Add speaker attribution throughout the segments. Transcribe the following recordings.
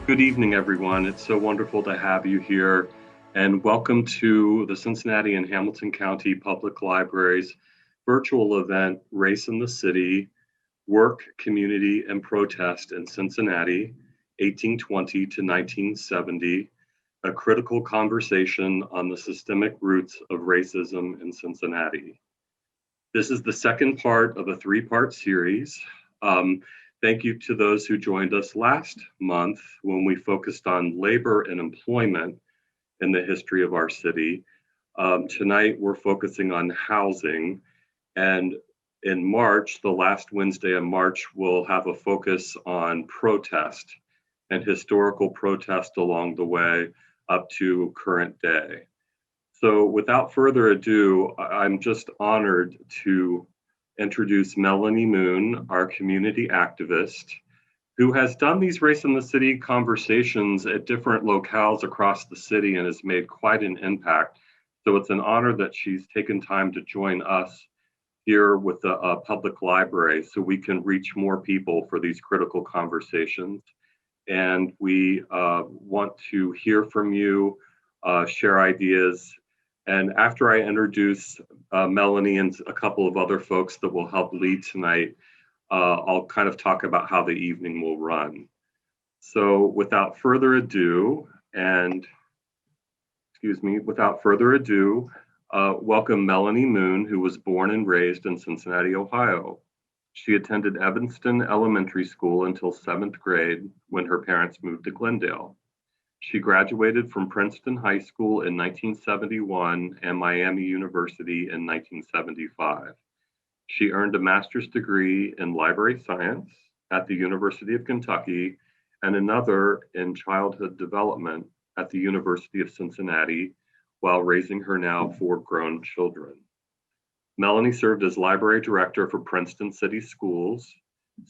Speaker 1: Good evening, everyone. It's so wonderful to have you here, and welcome to the Cincinnati and Hamilton County Public Library's virtual event, Race in the City, Work, Community, and Protest in Cincinnati, 1820 to 1970, a critical conversation on the systemic roots of racism in Cincinnati. This is the second part of a three-part series. Thank you to those who joined us last month when we focused on labor and employment in the history of our city. Tonight, we're focusing on housing. And in March, the last Wednesday in March, we'll have a focus on protest and historical protest along the way up to current day. So without further ado, I'm just honored to introduce Melanie Moon, our community activist, who has done these Race in the City conversations at different locales across the city and has made quite an impact. So it's an honor that she's taken time to join us here with the public library so we can reach more people for these critical conversations. And we want to hear from you, share ideas. And after I introduce Melanie and a couple of other folks that will help lead tonight, I'll kind of talk about how the evening will run. So without further ado, welcome Melanie Moon, who was born and raised in Cincinnati, Ohio. She attended Evanston Elementary School until 7th grade when her parents moved to Glendale. She graduated from Princeton High School in 1971 and Miami University in 1975. She earned a master's degree in library science at the University of Kentucky and another in childhood development at the University of Cincinnati while raising her now 4 grown children. Melanie served as library director for Princeton City Schools,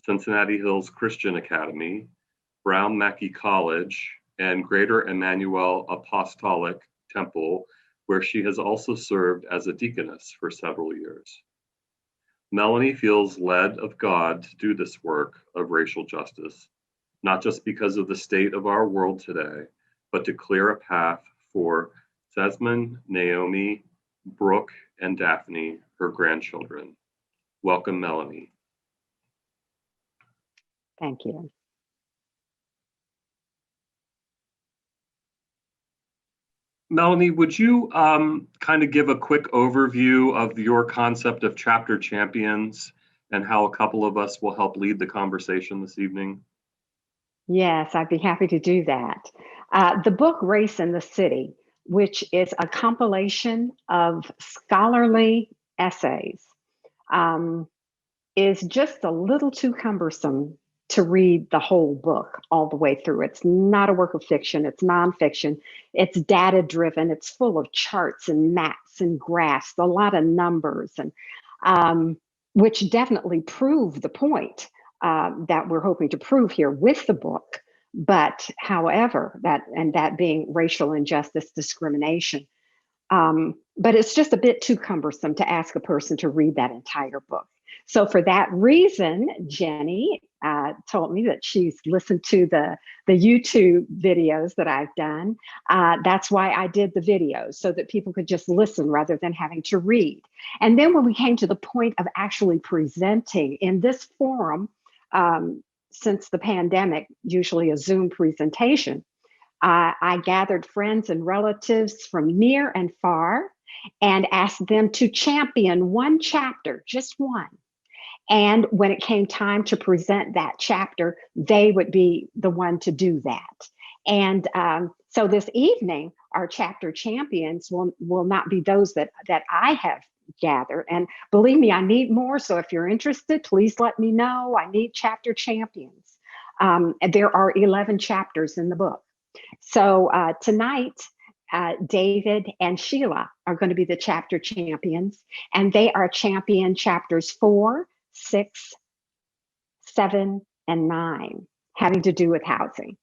Speaker 1: Cincinnati Hills Christian Academy, Brown Mackie College, and Greater Emmanuel Apostolic Temple, where she has also served as a deaconess for several years. Melanie feels led of God to do this work of racial justice, not just because of the state of our world today, but to clear a path for Sesman, Naomi, Brooke, and Daphne, her grandchildren. Welcome, Melanie.
Speaker 2: Thank you.
Speaker 1: Melanie, would you kind of give a quick overview of your concept of chapter champions and how a couple of us will help lead the conversation this evening?
Speaker 2: Yes, I'd be happy to do that. The book Race in the City, which is a compilation of scholarly essays, is just a little too cumbersome to read the whole book all the way through. It's not a work of fiction, it's nonfiction, it's data driven, it's full of charts and maps and graphs, a lot of numbers, and which definitely prove the point that we're hoping to prove here with the book. But however, that being racial injustice, discrimination, but it's just a bit too cumbersome to ask a person to read that entire book. So for that reason, Jenny told me that she's listened to the YouTube videos that I've done. That's why I did the videos, so that people could just listen rather than having to read. And then when we came to the point of actually presenting in this forum, since the pandemic, usually a Zoom presentation, I gathered friends and relatives from near and far and asked them to champion one chapter, just one. And when it came time to present that chapter, they would be the one to do that. And so this evening, our chapter champions will not be those that I have gathered. And believe me, I need more. So if you're interested, please let me know. I need chapter champions. And there are 11 chapters in the book. So tonight, David and Sheila are going to be the chapter champions, and they are champion chapters 4, 6, 7, and 9, having to do with housing.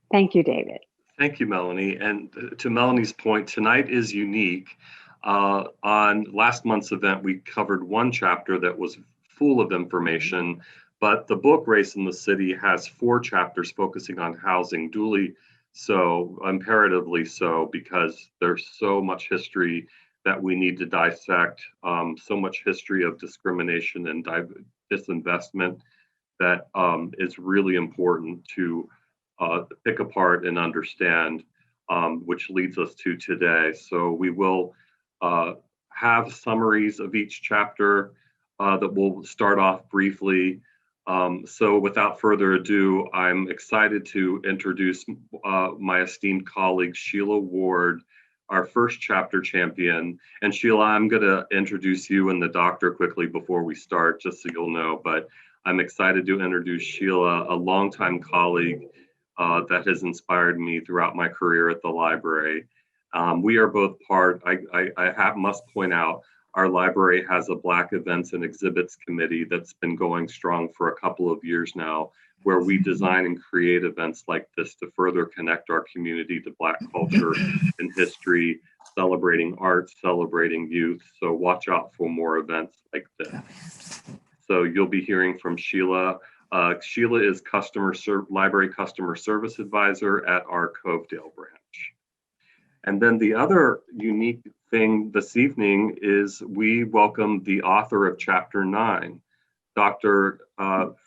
Speaker 2: Thank you, David.
Speaker 1: Thank you, Melanie. And to Melanie's point, tonight is unique. On last month's event, we covered one chapter that was full of information, But the book Race in the City has 4 chapters focusing on housing, duly so, imperatively so, because there's so much history that we need to dissect, so much history of discrimination and disinvestment that is really important to pick apart and understand, which leads us to today. So we will have summaries of each chapter that will start off briefly. So without further ado, I'm excited to introduce my esteemed colleague, Sheila Ward, our first chapter champion. And Sheila, I'm going to introduce you and the doctor quickly before we start, just so you'll know. But I'm excited to introduce Sheila, a longtime colleague that has inspired me throughout my career at the library. We are both part, must point out, our library has a Black Events and Exhibits Committee that's been going strong for a couple of years now, where we design and create events like this to further connect our community to Black culture and history, celebrating art, celebrating youth. So watch out for more events like this. So you'll be hearing from Sheila. Sheila is library customer service advisor at our Covedale branch. And then the other unique thing this evening is we welcome the author of Chapter 9, Dr.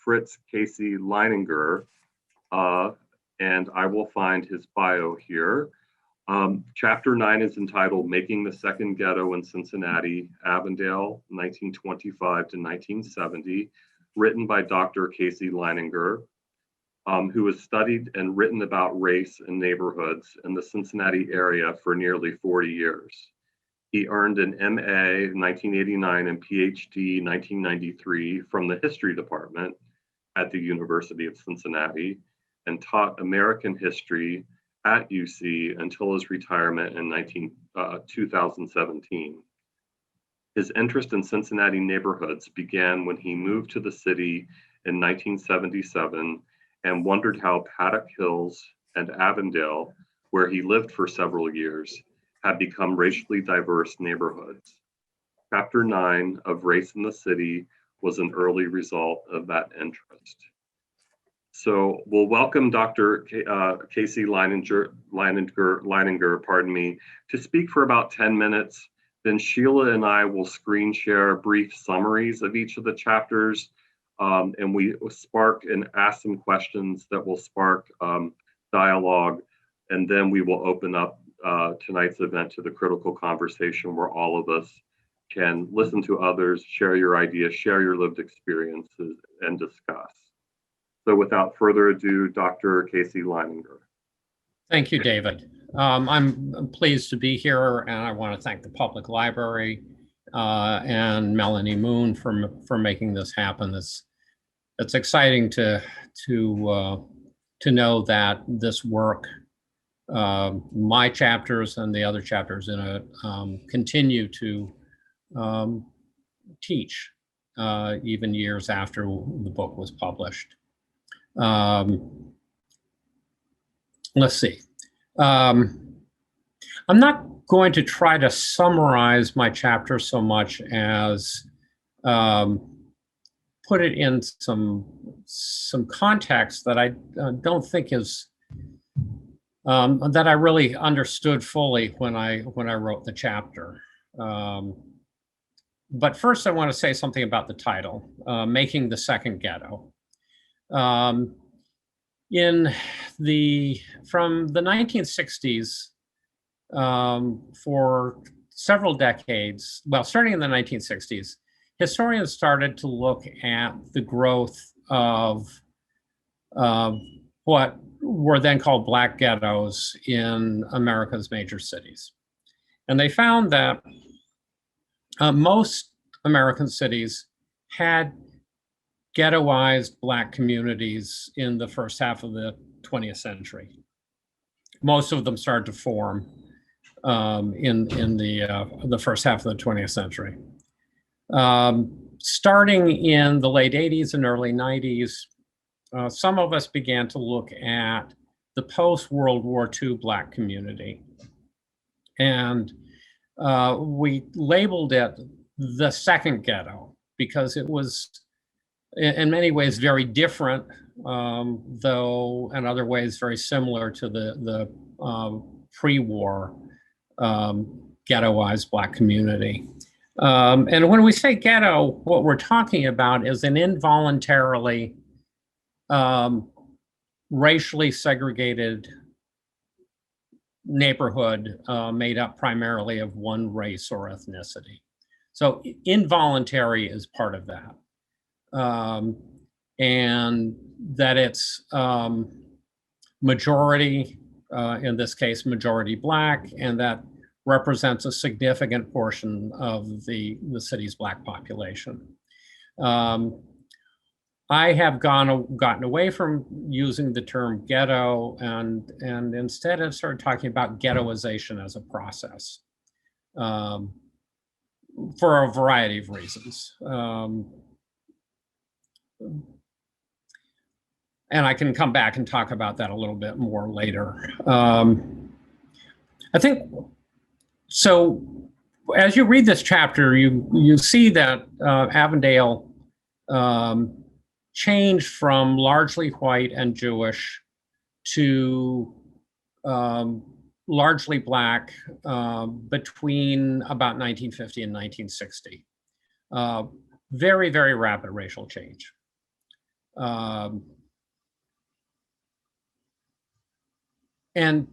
Speaker 1: Fritz Casey Leininger, and I will find his bio here. Chapter 9 is entitled Making the Second Ghetto in Cincinnati, Avondale, 1925 to 1970, written by Dr. Casey Leininger, who has studied and written about race and neighborhoods in the Cincinnati area for nearly 40 years. He earned an MA in 1989 and PhD in 1993 from the History Department at the University of Cincinnati and taught American history at UC until his retirement in 2017. His interest in Cincinnati neighborhoods began when he moved to the city in 1977 and wondered how Paddock Hills and Avondale, where he lived for several years, had become racially diverse neighborhoods. Chapter 9 of Race in the City was an early result of that interest. So we'll welcome Dr. Casey Leininger, to speak for about 10 minutes. Then Sheila and I will screen share brief summaries of each of the chapters, and we spark and ask some questions that will spark dialogue, and then we will open up tonight's event to the critical conversation where all of us can listen to others, share your ideas, share your lived experiences, and discuss. So without further ado, Dr. Casey Leininger.
Speaker 3: Thank you, David. I'm pleased to be here, and I want to thank the Public Library and Melanie Moon for making this happen. It's exciting to know that this work, my chapters and the other chapters in it, continue to teach even years after the book was published. Let's see. I'm not going to try to summarize my chapter so much as put it in some context that I don't think is that I really understood fully when I wrote the chapter. But first, I want to say something about the title, Making the Second Ghetto. From the 1960s, for several decades, well, starting in the 1960s, historians started to look at the growth of what were then called Black ghettos in America's major cities. And they found that most American cities had ghettoized Black communities in the first half of the 20th century. Most of them started to form in the first half of the 20th century. Starting in the late 80s and early 90s, some of us began to look at the post-World War II Black community. And we labeled it the second ghetto because it was in many ways very different, though in other ways very similar to the pre-war ghettoized Black community. And when we say ghetto, what we're talking about is an involuntarily racially segregated neighborhood made up primarily of one race or ethnicity. So involuntary is part of that. And that it's majority, in this case, majority Black, and that represents a significant portion of the city's Black population. I have gotten away from using the term ghetto and instead have started talking about ghettoization as a process for a variety of reasons. And I can come back and talk about that a little bit more later. I think, so as you read this chapter, you see that Avondale changed from largely white and Jewish to largely Black between about 1950 and 1960. Very, very rapid racial change. And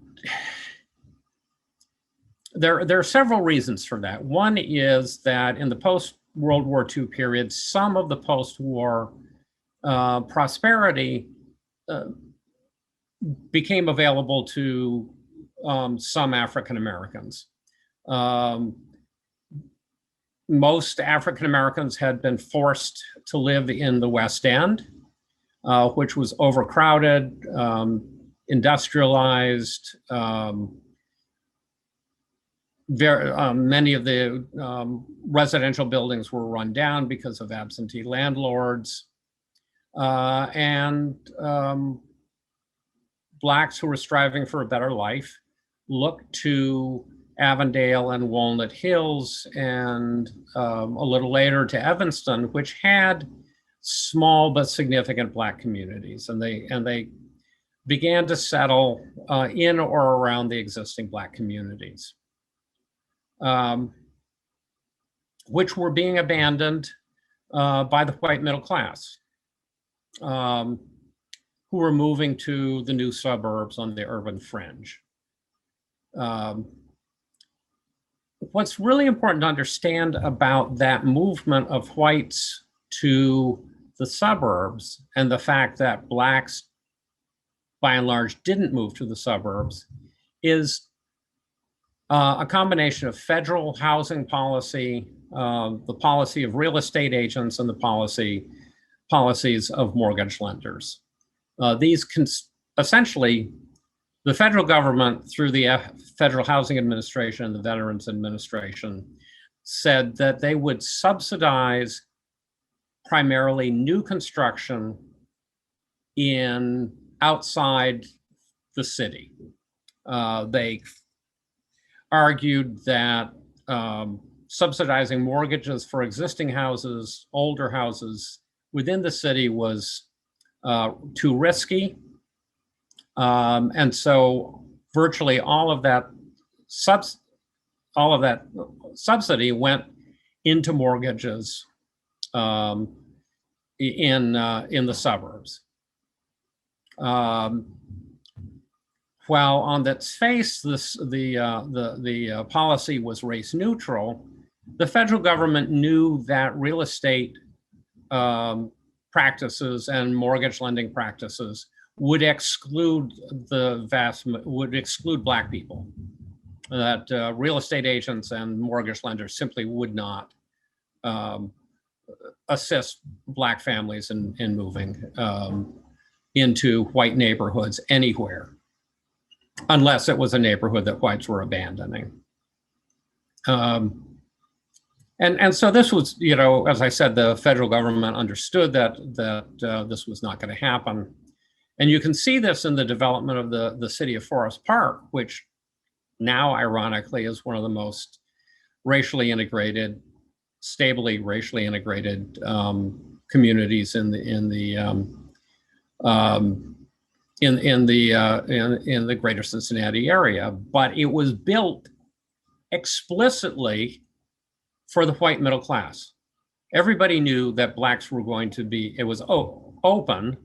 Speaker 3: there are several reasons for that. One is that in the post-World War II period, some of the post-war prosperity became available to some African Americans. Most African Americans had been forced to live in the West End, which was overcrowded, industrialized. Many of the residential buildings were run down because of absentee landlords. And Blacks who were striving for a better life looked to Avondale and Walnut Hills and a little later to Evanston, which had small but significant Black communities. And they began to settle in or around the existing Black communities, which were being abandoned by the white middle class, who were moving to the new suburbs on the urban fringe. What's really important to understand about that movement of whites to the suburbs and the fact that Blacks, by and large, didn't move to the suburbs is a combination of federal housing policy, the policy of real estate agents, and the policies of mortgage lenders. Essentially, the federal government, through the Federal Housing Administration and the Veterans Administration, said that they would subsidize primarily new construction outside the city. They argued that subsidizing mortgages for existing houses, older houses within the city was too risky. And so virtually all of that subsidy went into mortgages in the suburbs. While on its face, the policy was race neutral, the federal government knew that real estate practices and mortgage lending practices would exclude Black people. That real estate agents and mortgage lenders simply would not assist Black families in moving into white neighborhoods anywhere, unless it was a neighborhood that whites were abandoning. And so this was, as I said, the federal government understood that this was not going to happen. And you can see this in the development of the city of Forest Park, which now, ironically, is one of the most stably racially integrated communities in the greater Cincinnati area, but it was built explicitly for the white middle class. Everybody knew that blacks were going to be, it was open,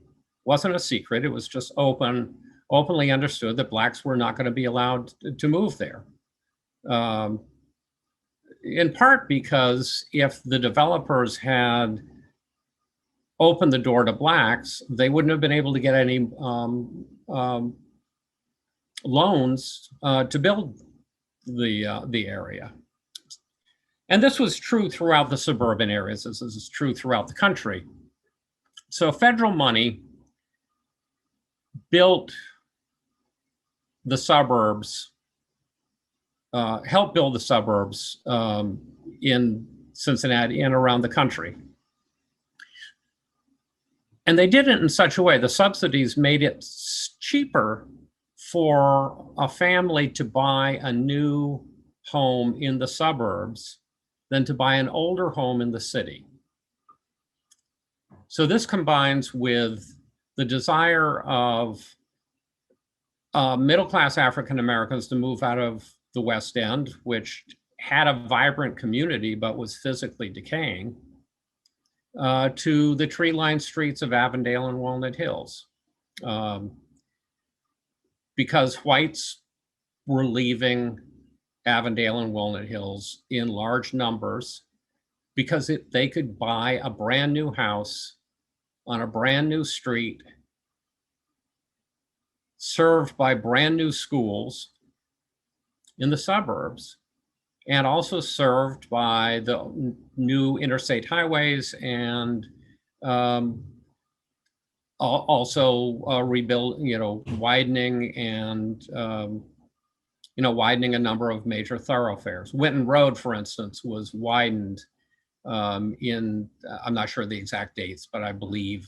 Speaker 3: wasn't a secret, it was just openly understood that blacks were not going to be allowed to move there. In part because if the developers had opened the door to blacks, they wouldn't have been able to get any loans to build the area. And this was true throughout the suburban areas. This is true throughout the country. So federal money built the suburbs, helped build the suburbs in Cincinnati and around the country. And they did it in such a way, the subsidies made it cheaper for a family to buy a new home in the suburbs than to buy an older home in the city. So this combines with the desire of middle-class African Americans to move out of the West End, which had a vibrant community but was physically decaying, to the tree-lined streets of Avondale and Walnut Hills. Because whites were leaving Avondale and Walnut Hills in large numbers because they could buy a brand new house on a brand new street served by brand new schools in the suburbs and also served by the new interstate highways and also widening and widening a number of major thoroughfares. Winton Road, for instance, was widened I'm not sure the exact dates, but I believe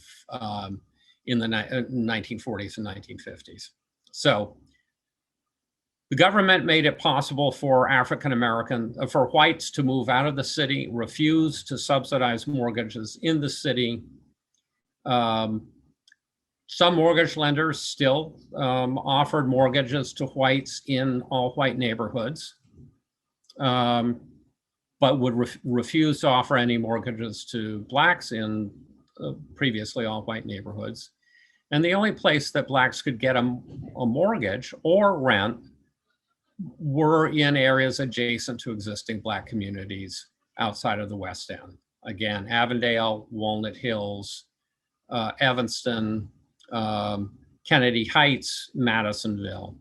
Speaker 3: in the 1940s and 1950s. So the government made it possible for for whites to move out of the city, refuse to subsidize mortgages in the city. Some mortgage lenders still offered mortgages to whites in all white neighborhoods, but would refuse to offer any mortgages to blacks in previously all white neighborhoods. And the only place that blacks could get a mortgage or rent were in areas adjacent to existing black communities outside of the West End. Again, Avondale, Walnut Hills, Evanston, Kennedy Heights, Madisonville,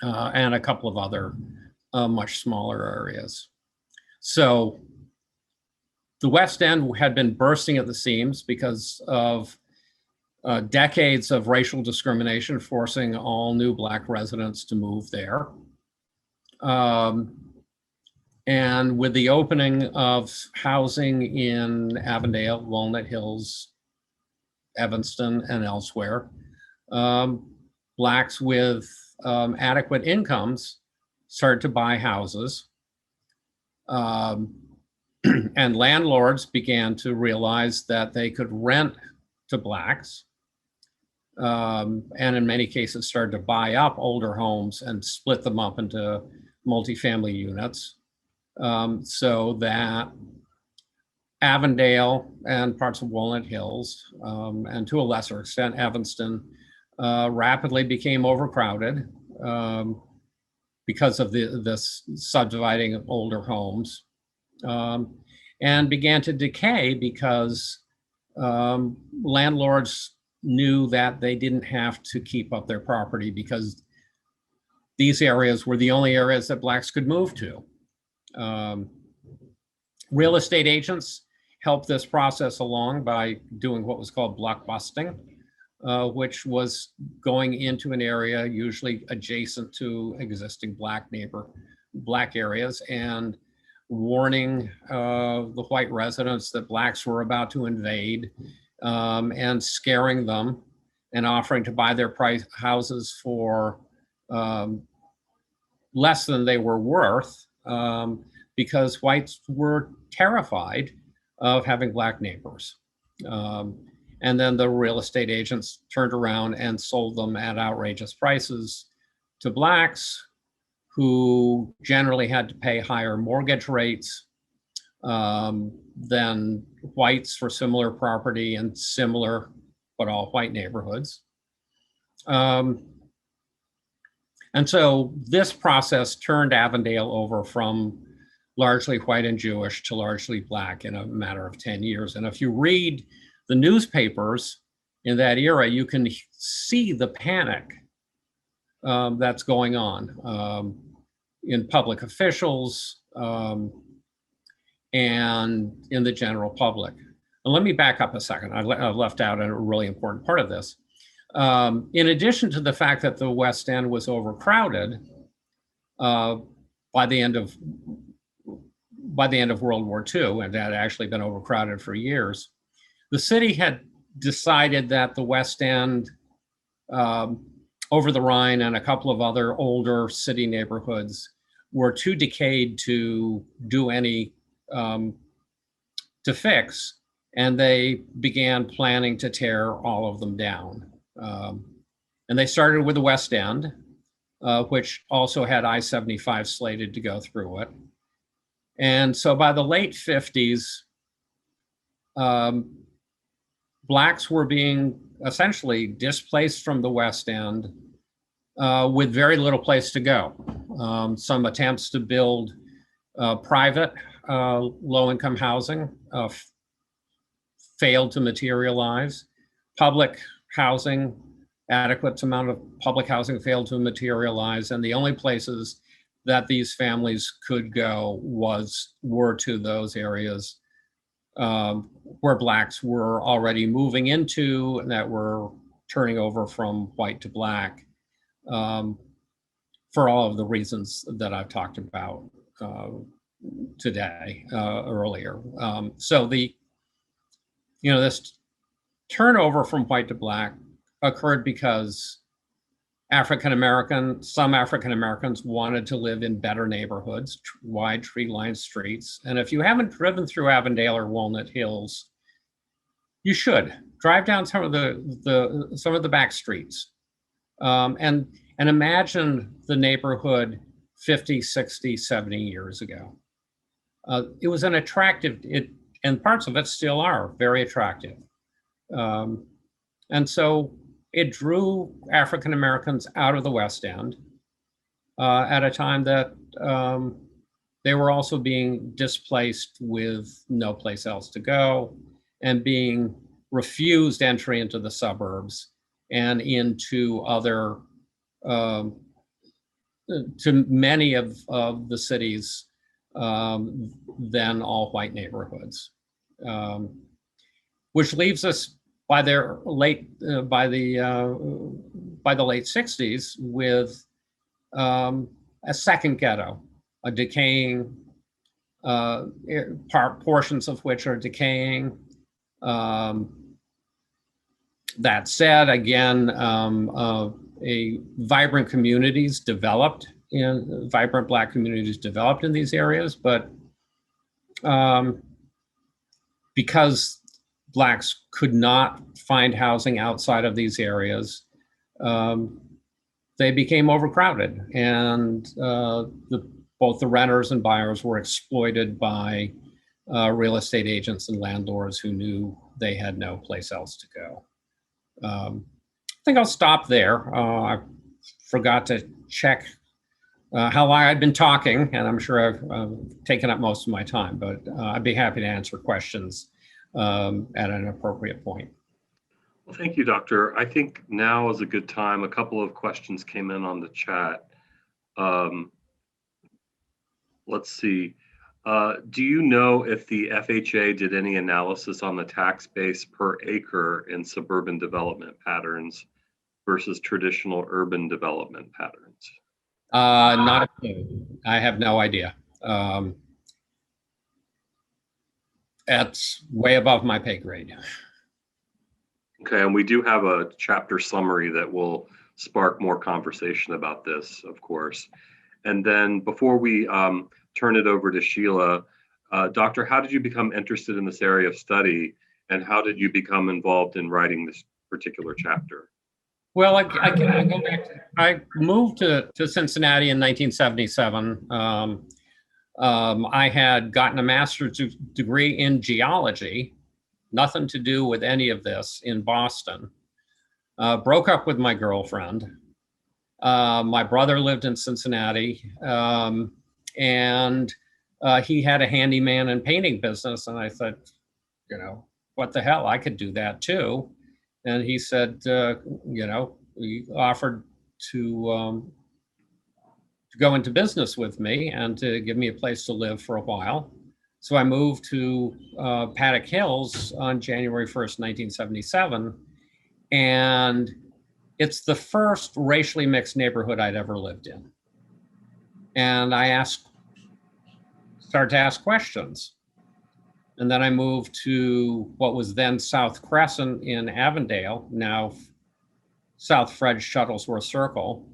Speaker 3: and a couple of other much smaller areas. So the West End had been bursting at the seams because of decades of racial discrimination, forcing all new black residents to move there. And with the opening of housing in Avondale, Walnut Hills, Evanston, and elsewhere, blacks with adequate incomes started to buy houses. And landlords began to realize that they could rent to blacks, and in many cases started to buy up older homes and split them up into multifamily units, so that Avondale and parts of Walnut Hills, and to a lesser extent Evanston, rapidly became overcrowded because of this subdividing of older homes, and began to decay because landlords knew that they didn't have to keep up their property because these areas were the only areas that blacks could move to. Real estate agents helped this process along by doing what was called block busting, which was going into an area usually adjacent to existing black areas and warning the white residents that blacks were about to invade, and scaring them and offering to buy their houses for less than they were worth, because whites were terrified of having black neighbors. And then the real estate agents turned around and sold them at outrageous prices to blacks, who generally had to pay higher mortgage rates than whites for similar property in similar but all white neighborhoods. And so this process turned Avondale over from largely white and Jewish to largely black in a matter of 10 years. And if you read the newspapers in that era, you can see the panic that's going on in public officials and in the general public. And let me back up a second. I left out a really important part of this. In addition to the fact that the West End was overcrowded by the end of World War II, and had actually been overcrowded for years, the city had decided that the West End, over the Rhine, and a couple of other older city neighborhoods were too decayed to do any to fix, and they began planning to tear all of them down. And they started with the West End, which also had I-75 slated to go through it. And so by the late 50s, blacks were being essentially displaced from the West End with very little place to go. Some attempts to build private low-income housing failed to materialize. Public housing, adequate amount of public housing failed to materialize, and the only places that these families could go were to those areas where blacks were already moving into and that were turning over from white to black for all of the reasons that I've talked about today earlier. So this turnover from white to black occurred because some African Americans wanted to live in better neighborhoods, wide tree-lined streets. And if you haven't driven through Avondale or Walnut Hills, you should drive down some of the back streets and imagine the neighborhood 50, 60, 70 years ago. It was an attractive, and parts of it still are very attractive. And so it drew African Americans out of the West End at a time that they were also being displaced with no place else to go and being refused entry into the suburbs and into other, to many of the city's then all white neighborhoods, which leaves us by the late 60s with a second ghetto, a decaying, portions of which are decaying. That said, again, vibrant Black communities developed in these areas, but because Blacks could not find housing outside of these areas, they became overcrowded, and both the renters and buyers were exploited by real estate agents and landlords who knew they had no place else to go. I think I'll stop there. I forgot to check how long I'd been talking, and I'm sure I've taken up most of my time, but I'd be happy to answer questions at an appropriate point.
Speaker 1: Well, thank you, Doctor. I think now is a good time. A couple of questions came in on the chat. Let's see. Do you know if the FHA did any analysis on the tax base per acre in suburban development patterns versus traditional urban development patterns?
Speaker 3: Not a clue. I have no idea. That's way above my pay grade.
Speaker 1: Okay, and we do have a chapter summary that will spark more conversation about this, of course. And then before we turn it over to Sheila, Doctor, how did you become interested in this area of study? and how did you become involved in writing this particular chapter?
Speaker 3: Well, I go back. I moved to Cincinnati in 1977. I had gotten a master's degree in geology, nothing to do with any of this, in Boston. Broke up with my girlfriend. My brother lived in Cincinnati, and he had a handyman and painting business. And I thought, what the hell, I could do that too. And he said, he offered to go into business with me and to give me a place to live for a while. So I moved to Paddock Hills on January 1st, 1977. And it's the first racially mixed neighborhood I'd ever lived in. And I started to ask questions. And then I moved to what was then South Crescent in Avondale, now South Fred Shuttlesworth Circle,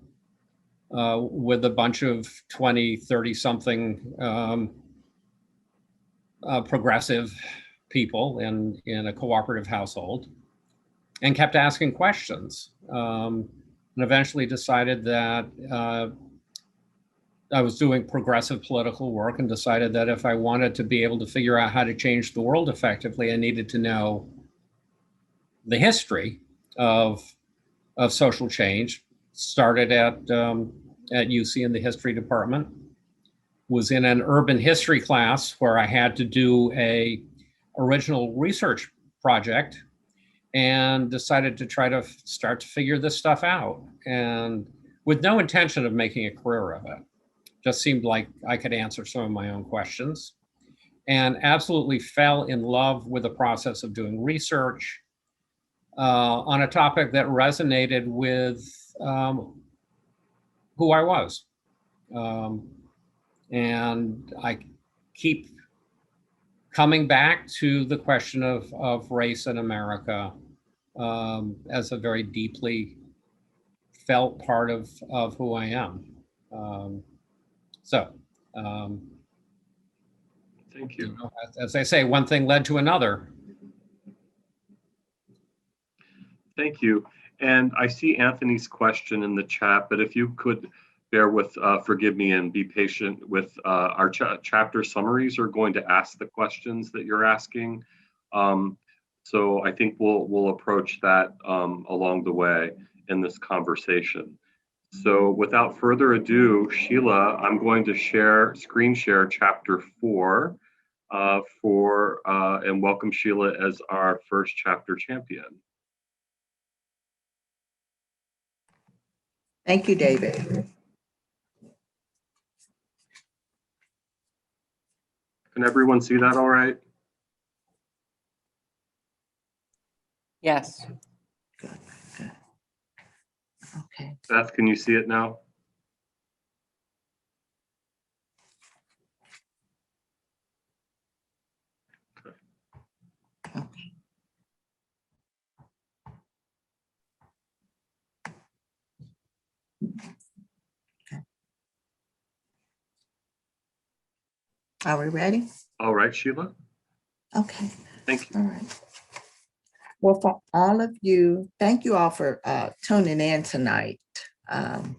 Speaker 3: with a bunch of 20, 30-something progressive people in a cooperative household, and kept asking questions. And eventually decided that I was doing progressive political work, and decided that if I wanted to be able to figure out how to change the world effectively, I needed to know the history of social change. Started at UC in the history department, was in an urban history class where I had to do a original research project, and decided to try to start to figure this stuff out, and with no intention of making a career of it. Just seemed like I could answer some of my own questions, and absolutely fell in love with the process of doing research on a topic that resonated with who I was. And I keep coming back to the question of race in America as a very deeply felt part of who I am.
Speaker 1: Thank you.
Speaker 3: As I say, one thing led to another.
Speaker 1: Thank you. And I see Anthony's question in the chat, but if you could bear with, forgive me, and be patient with our chapter summaries are going to ask the questions that you're asking. So I think we'll approach that along the way in this conversation. So without further ado, Sheila, I'm going to screen share chapter 4 and welcome Sheila as our first chapter champion.
Speaker 4: Thank you, David.
Speaker 1: Can everyone see that all right?
Speaker 5: Yes.
Speaker 4: Good. Okay.
Speaker 1: Beth, can you see it now?
Speaker 4: Okay. Are we ready?
Speaker 1: All right, Sheila.
Speaker 4: Okay.
Speaker 1: Thank you.
Speaker 4: All right. Well, for all of you, thank you all for tuning in tonight. And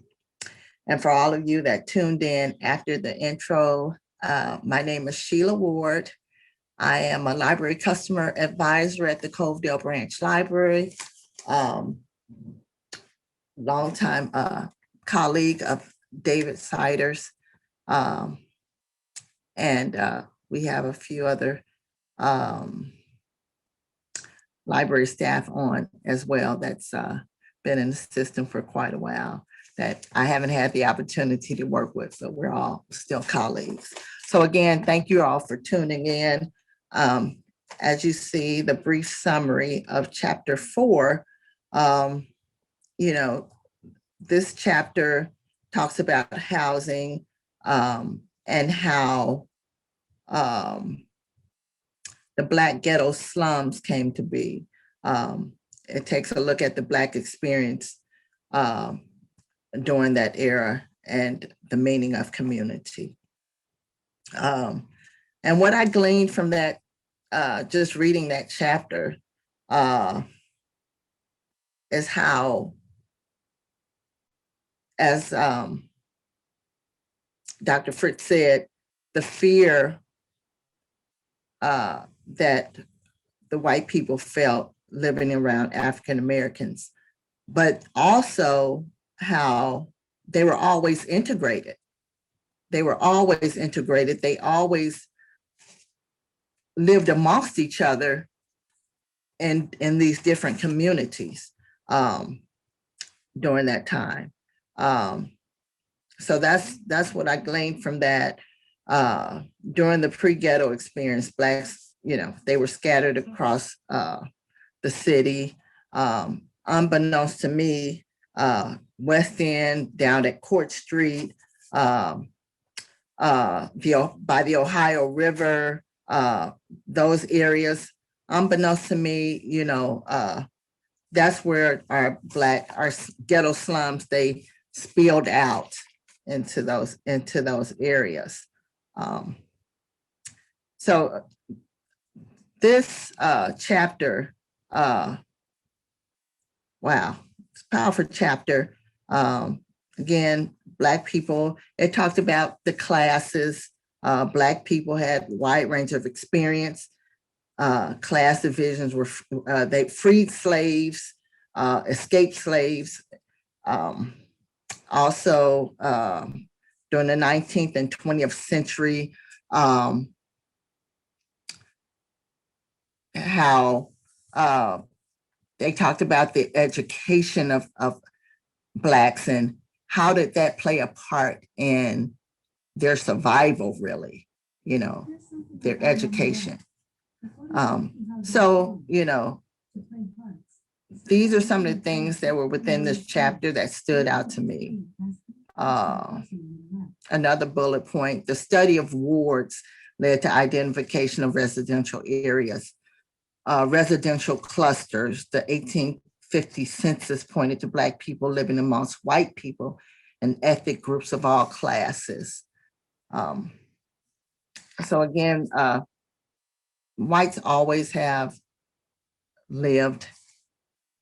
Speaker 4: for all of you that tuned in after the intro, my name is Sheila Ward. I am a library customer advisor at the Covedale Branch Library. Longtime colleague of David Sider's. And we have a few other library staff on as well that's been in the system for quite a while that I haven't had the opportunity to work with, but we're all still colleagues. So again, thank you all for tuning in. As you see, the brief summary of chapter 4, this chapter talks about housing and how the Black ghetto slums came to be. It takes a look at the Black experience during that era and the meaning of community. And what I gleaned from that just reading that chapter is how, as Dr. Fritz said, the fear that the white people felt living around African Americans, but also how they were always integrated. They were always integrated. They always lived amongst each other in these different communities during that time. So that's what I gleaned from that. During the pre-ghetto experience, Blacks, they were scattered across the city. Unbeknownst to me, West End, down at Court Street, by the Ohio River, those areas, unbeknownst to me, that's where our ghetto slums, they spilled out into those areas. So this chapter, wow, it's a powerful chapter. Again, Black people, it talked about the classes. Black people had a wide range of experience. Class divisions were, they freed slaves, escaped slaves. Also, during the 19th and 20th century, how they talked about the education of Blacks and how did that play a part in their survival, really, their education. So, these are some of the things that were within this chapter that stood out to me. Another bullet point, the study of wards led to identification of residential areas, residential clusters. The 1850 census pointed to Black people living amongst white people and ethnic groups of all classes. So again, whites always have lived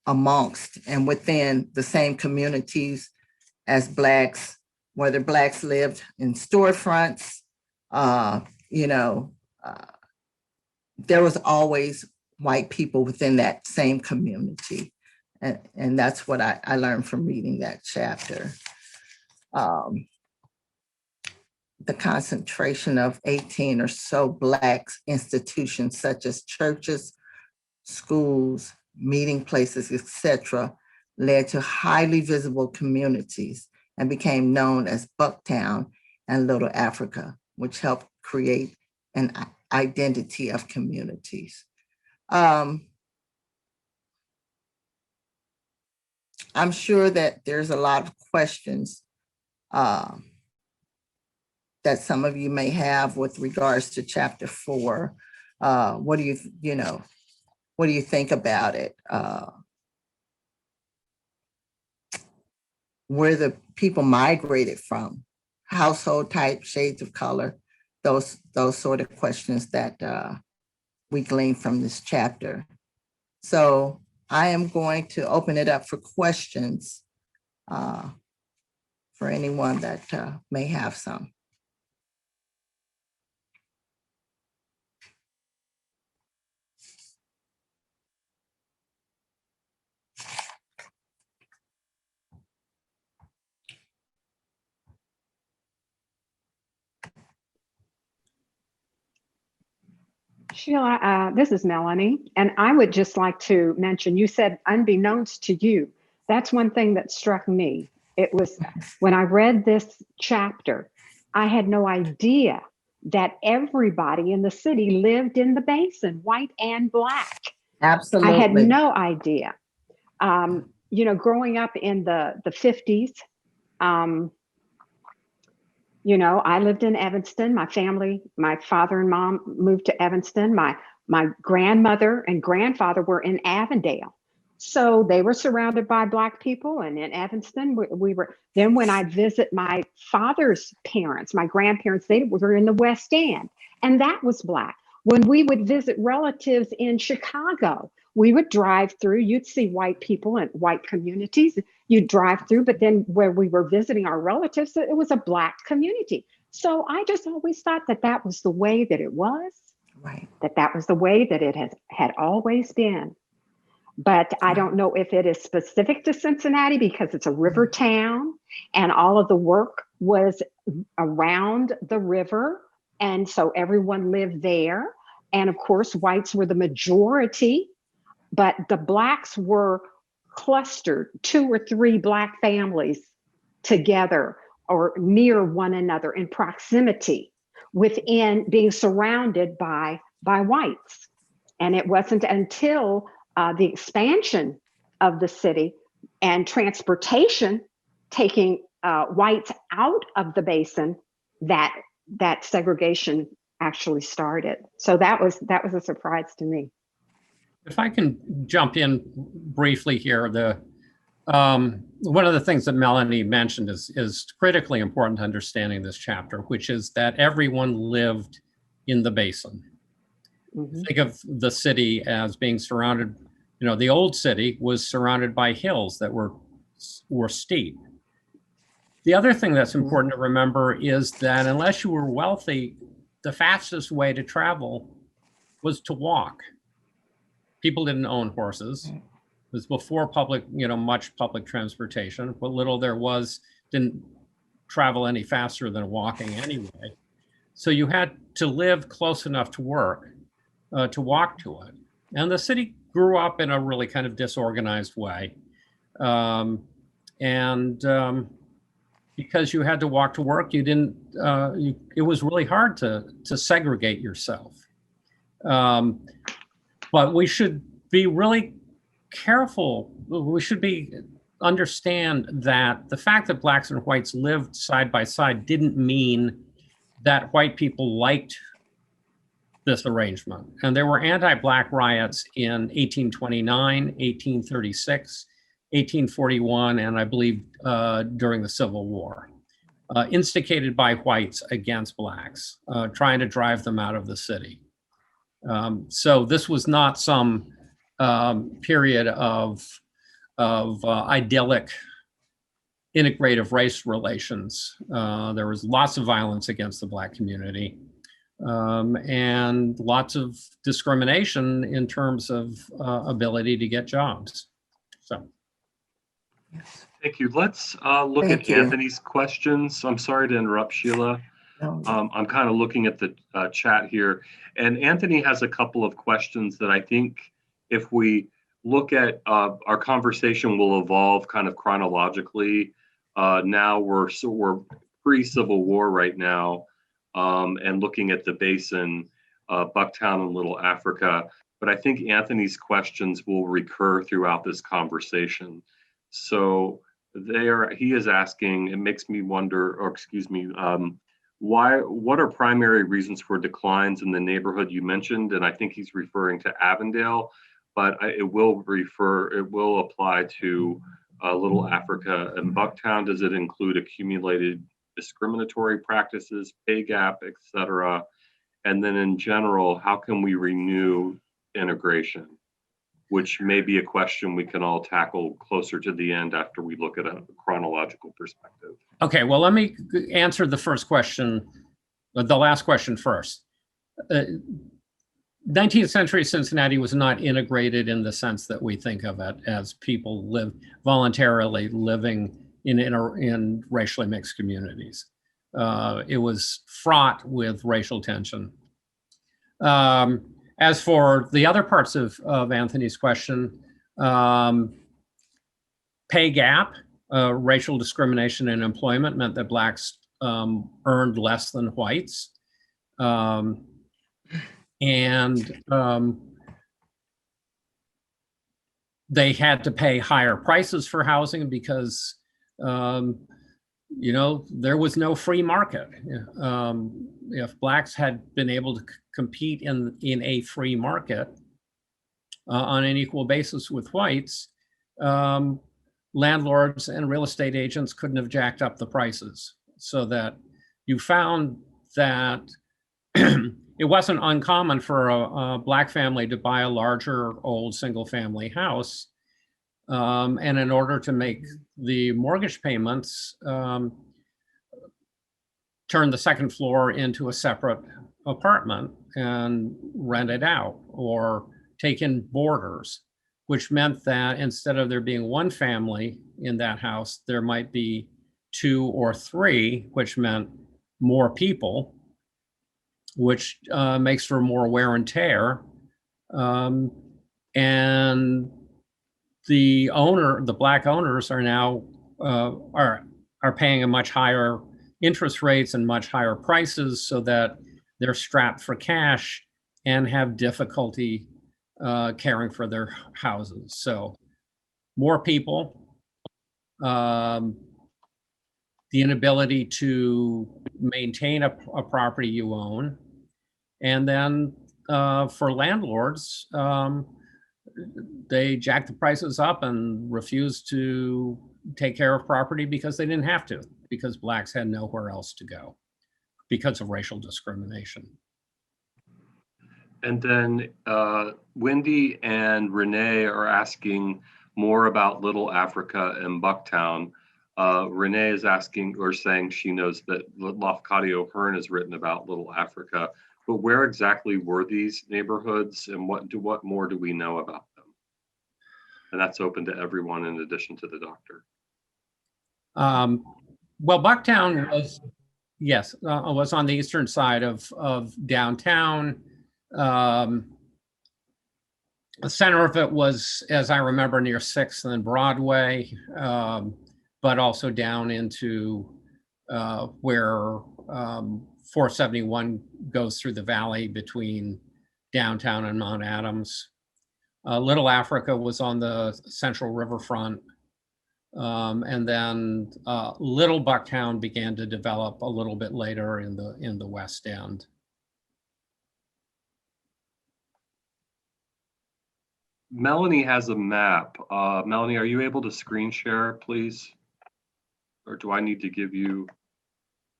Speaker 4: amongst and within the same communities as Blacks, whether Blacks lived in storefronts, there was always white people within that same community. And that's what I learned from reading that chapter. The concentration of 18 or so Black institutions such as churches, schools, meeting places, etc., led to highly visible communities and became known as Bucktown and Little Africa, which helped create an identity of communities. I'm sure that there's a lot of questions that some of you may have with regards to chapter 4. What do you think about it? Where the people migrated from, household type, shades of color, those sort of questions that we glean from this chapter. So I am going to open it up for questions for anyone that may have some.
Speaker 2: Sheila, this is Melanie, and I would just like to mention, you said unbeknownst to you. That's one thing that struck me. It was when I read this chapter, I had no idea that everybody in the city lived in the basin, white and Black.
Speaker 4: Absolutely.
Speaker 2: I had no idea. Growing up in the 50s, I lived in Evanston. My family, my father and mom moved to Evanston. My grandmother and grandfather were in Avondale. So they were surrounded by Black people. And in Evanston, we were, then when I visit my father's parents, my grandparents, they were in the West End, and that was Black. When we would visit relatives in Chicago, we would drive through, you'd see white people in white communities, you'd drive through, but then where we were visiting our relatives, it was a Black community. So I just always thought that that was the way that it was,
Speaker 4: Right.
Speaker 2: that was the way that it had always been. But I don't know if it is specific to Cincinnati because it's a river town and all of the work was around the river. And so everyone lived there. And of course, whites were the majority, but the Blacks were clustered, 2 or 3 Black families together or near one another in proximity within being surrounded by whites. And it wasn't until the expansion of the city and transportation taking whites out of the basin that segregation actually started. So that was a surprise to me.
Speaker 3: If I can jump in briefly here, one of the things that Melanie mentioned is critically important to understanding this chapter, which is that everyone lived in the basin. Mm-hmm. Think of the city as being surrounded, the old city was surrounded by hills that were steep. The other thing that's important to remember is that unless you were wealthy, the fastest way to travel was to walk. People didn't own horses. It was before much public transportation. What little there was didn't travel any faster than walking anyway. So you had to live close enough to work to walk to it. And the city grew up in a really kind of disorganized way. Because you had to walk to work, it was really hard to segregate yourself. But we should be really careful. We should understand that the fact that Blacks and whites lived side by side didn't mean that white people liked this arrangement. And there were anti-Black riots in 1829, 1836, 1841, and I believe during the Civil War, instigated by whites against Blacks, trying to drive them out of the city. So this was not some period of idyllic integrative race relations. There was lots of violence against the Black community and lots of discrimination in terms of ability to get jobs. So.
Speaker 1: Thank you. Let's look at Anthony's questions. I'm sorry to interrupt, Sheila. I'm kind of looking at the chat here, and Anthony has a couple of questions that I think if we look at our conversation will evolve kind of chronologically. Now we're pre-Civil War right now, and looking at the basin, Bucktown and Little Africa. But I think Anthony's questions will recur throughout this conversation. So he is asking, it makes me wonder, or excuse me, what are primary reasons for declines in the neighborhood you mentioned? And I think he's referring to Avondale, but it will apply to Little Africa and Bucktown. Does it include accumulated discriminatory practices, pay gap, et cetera? And then in general, how can we renew integration? Which may be a question we can all tackle closer to the end after we look at a chronological perspective.
Speaker 3: Okay, well, let me answer the first question, the last question first. 19th century Cincinnati was not integrated in the sense that we think of it as people voluntarily living in racially mixed communities. It was fraught with racial tension. As for the other parts of Anthony's question, pay gap, racial discrimination in employment meant that Blacks earned less than whites. They had to pay higher prices for housing because, there was no free market. If Blacks had been able to compete in a free market on an equal basis with whites, landlords and real estate agents couldn't have jacked up the prices. So that you found that it wasn't uncommon for a Black family to buy a larger old single-family house. And in order to make the mortgage payments, turn the second floor into a separate apartment and rent it out, or take in boarders, which meant that instead of there being one family in that house, there might be 2 or 3, which meant more people, which makes for more wear and tear. And the Black owners are now are paying a much higher interest rates and much higher prices, so that they're strapped for cash and have difficulty caring for their houses. So more people, the inability to maintain a property you own, and then for landlords, they jack the prices up and refuse to take care of property because they didn't have to, because Blacks had nowhere else to go because of racial discrimination.
Speaker 1: And then Wendy and Renee are asking more about Little Africa and Bucktown. Renee is asking or saying she knows that Lafcadio Hearn has written about Little Africa, but where exactly were these neighborhoods, and what more do we know about them? And that's open to everyone in addition to the doctor.
Speaker 3: Well, Bucktown was, yes, was on the eastern side of downtown. The center of it was, as I remember, near 6th and Broadway, but also down into where 471 goes through the valley between downtown and Mount Adams. Little Africa was on the central riverfront. And then Little Bucktown began to develop a little bit later in the West End.
Speaker 1: Melanie has a map. Melanie, are you able to screen share, please? Or do I need to give you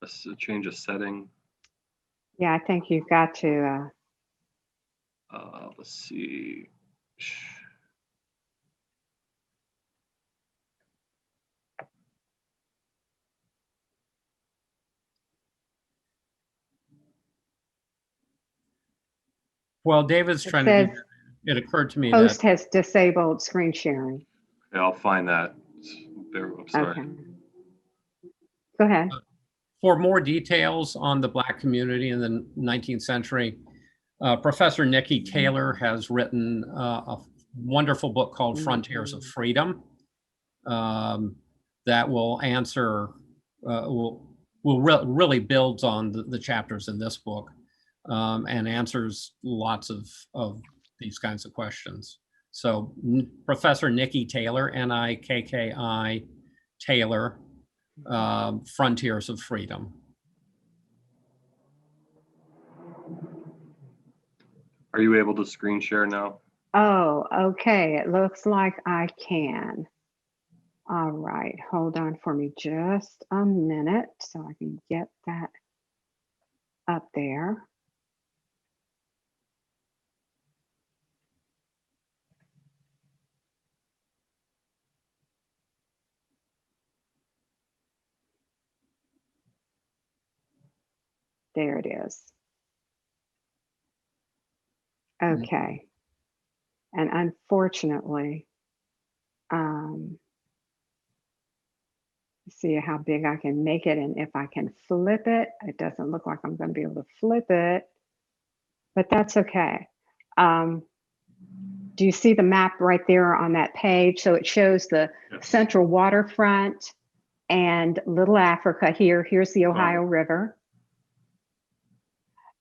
Speaker 1: a change of setting?
Speaker 2: Yeah, I think you've got to.
Speaker 1: Let's see.
Speaker 3: While David's trying to do, it occurred to me
Speaker 2: Host
Speaker 3: that
Speaker 2: has disabled screen sharing.
Speaker 1: Okay, I'll find that. I'm sorry.
Speaker 2: Okay. Go ahead.
Speaker 3: for more details on the Black community in the 19th century, Professor Nikki Taylor has written a wonderful book called Frontiers of Freedom that will answer, really builds on the chapters in this book and answers lots of these kinds of questions. So Professor Nikki Taylor, Nikki Taylor, Frontiers of Freedom.
Speaker 1: Are you able to screen share now?
Speaker 2: Oh, okay. It looks like I can. All right. Hold on for me just a minute so I can get that up there. There it is. Okay. And unfortunately, see how big I can make it, and if I can flip it, it doesn't look like I'm going to be able to flip it, but that's okay. Do you see the map right there on that page? So it shows the central waterfront and Little Africa here. Here's the Ohio River.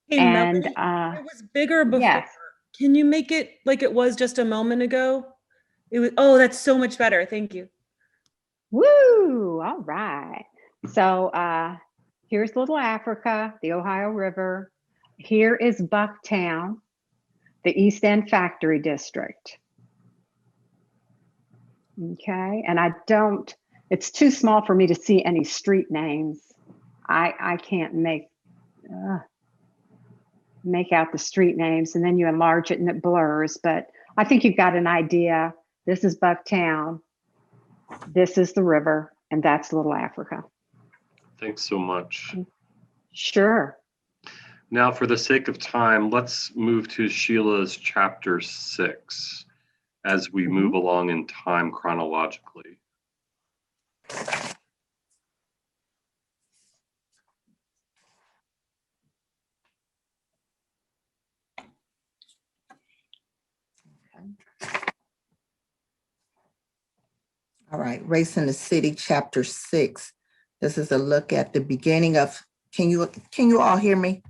Speaker 5: Hey,
Speaker 2: And
Speaker 5: Melanie, it was bigger before.
Speaker 2: yes.
Speaker 5: Can you make it like it was just a moment ago? It was, oh, that's so much better. Thank you.
Speaker 2: Woo! All right. So here's Little Africa, the Ohio River. Here is Bucktown, the East End Factory District. Okay, and I don't, it's too small for me to see any street names. I can't make, make out the street names, and then you enlarge it and it blurs. But I think you've got an idea. This is Bucktown. This is the river, and that's Little Africa.
Speaker 1: Thanks so much.
Speaker 2: Sure.
Speaker 1: Now, for the sake of time, let's move to Sheila's chapter 6 as we move along in time chronologically.
Speaker 4: All right, Race in the City, chapter 6. This is a look at the beginning of, can you all hear me?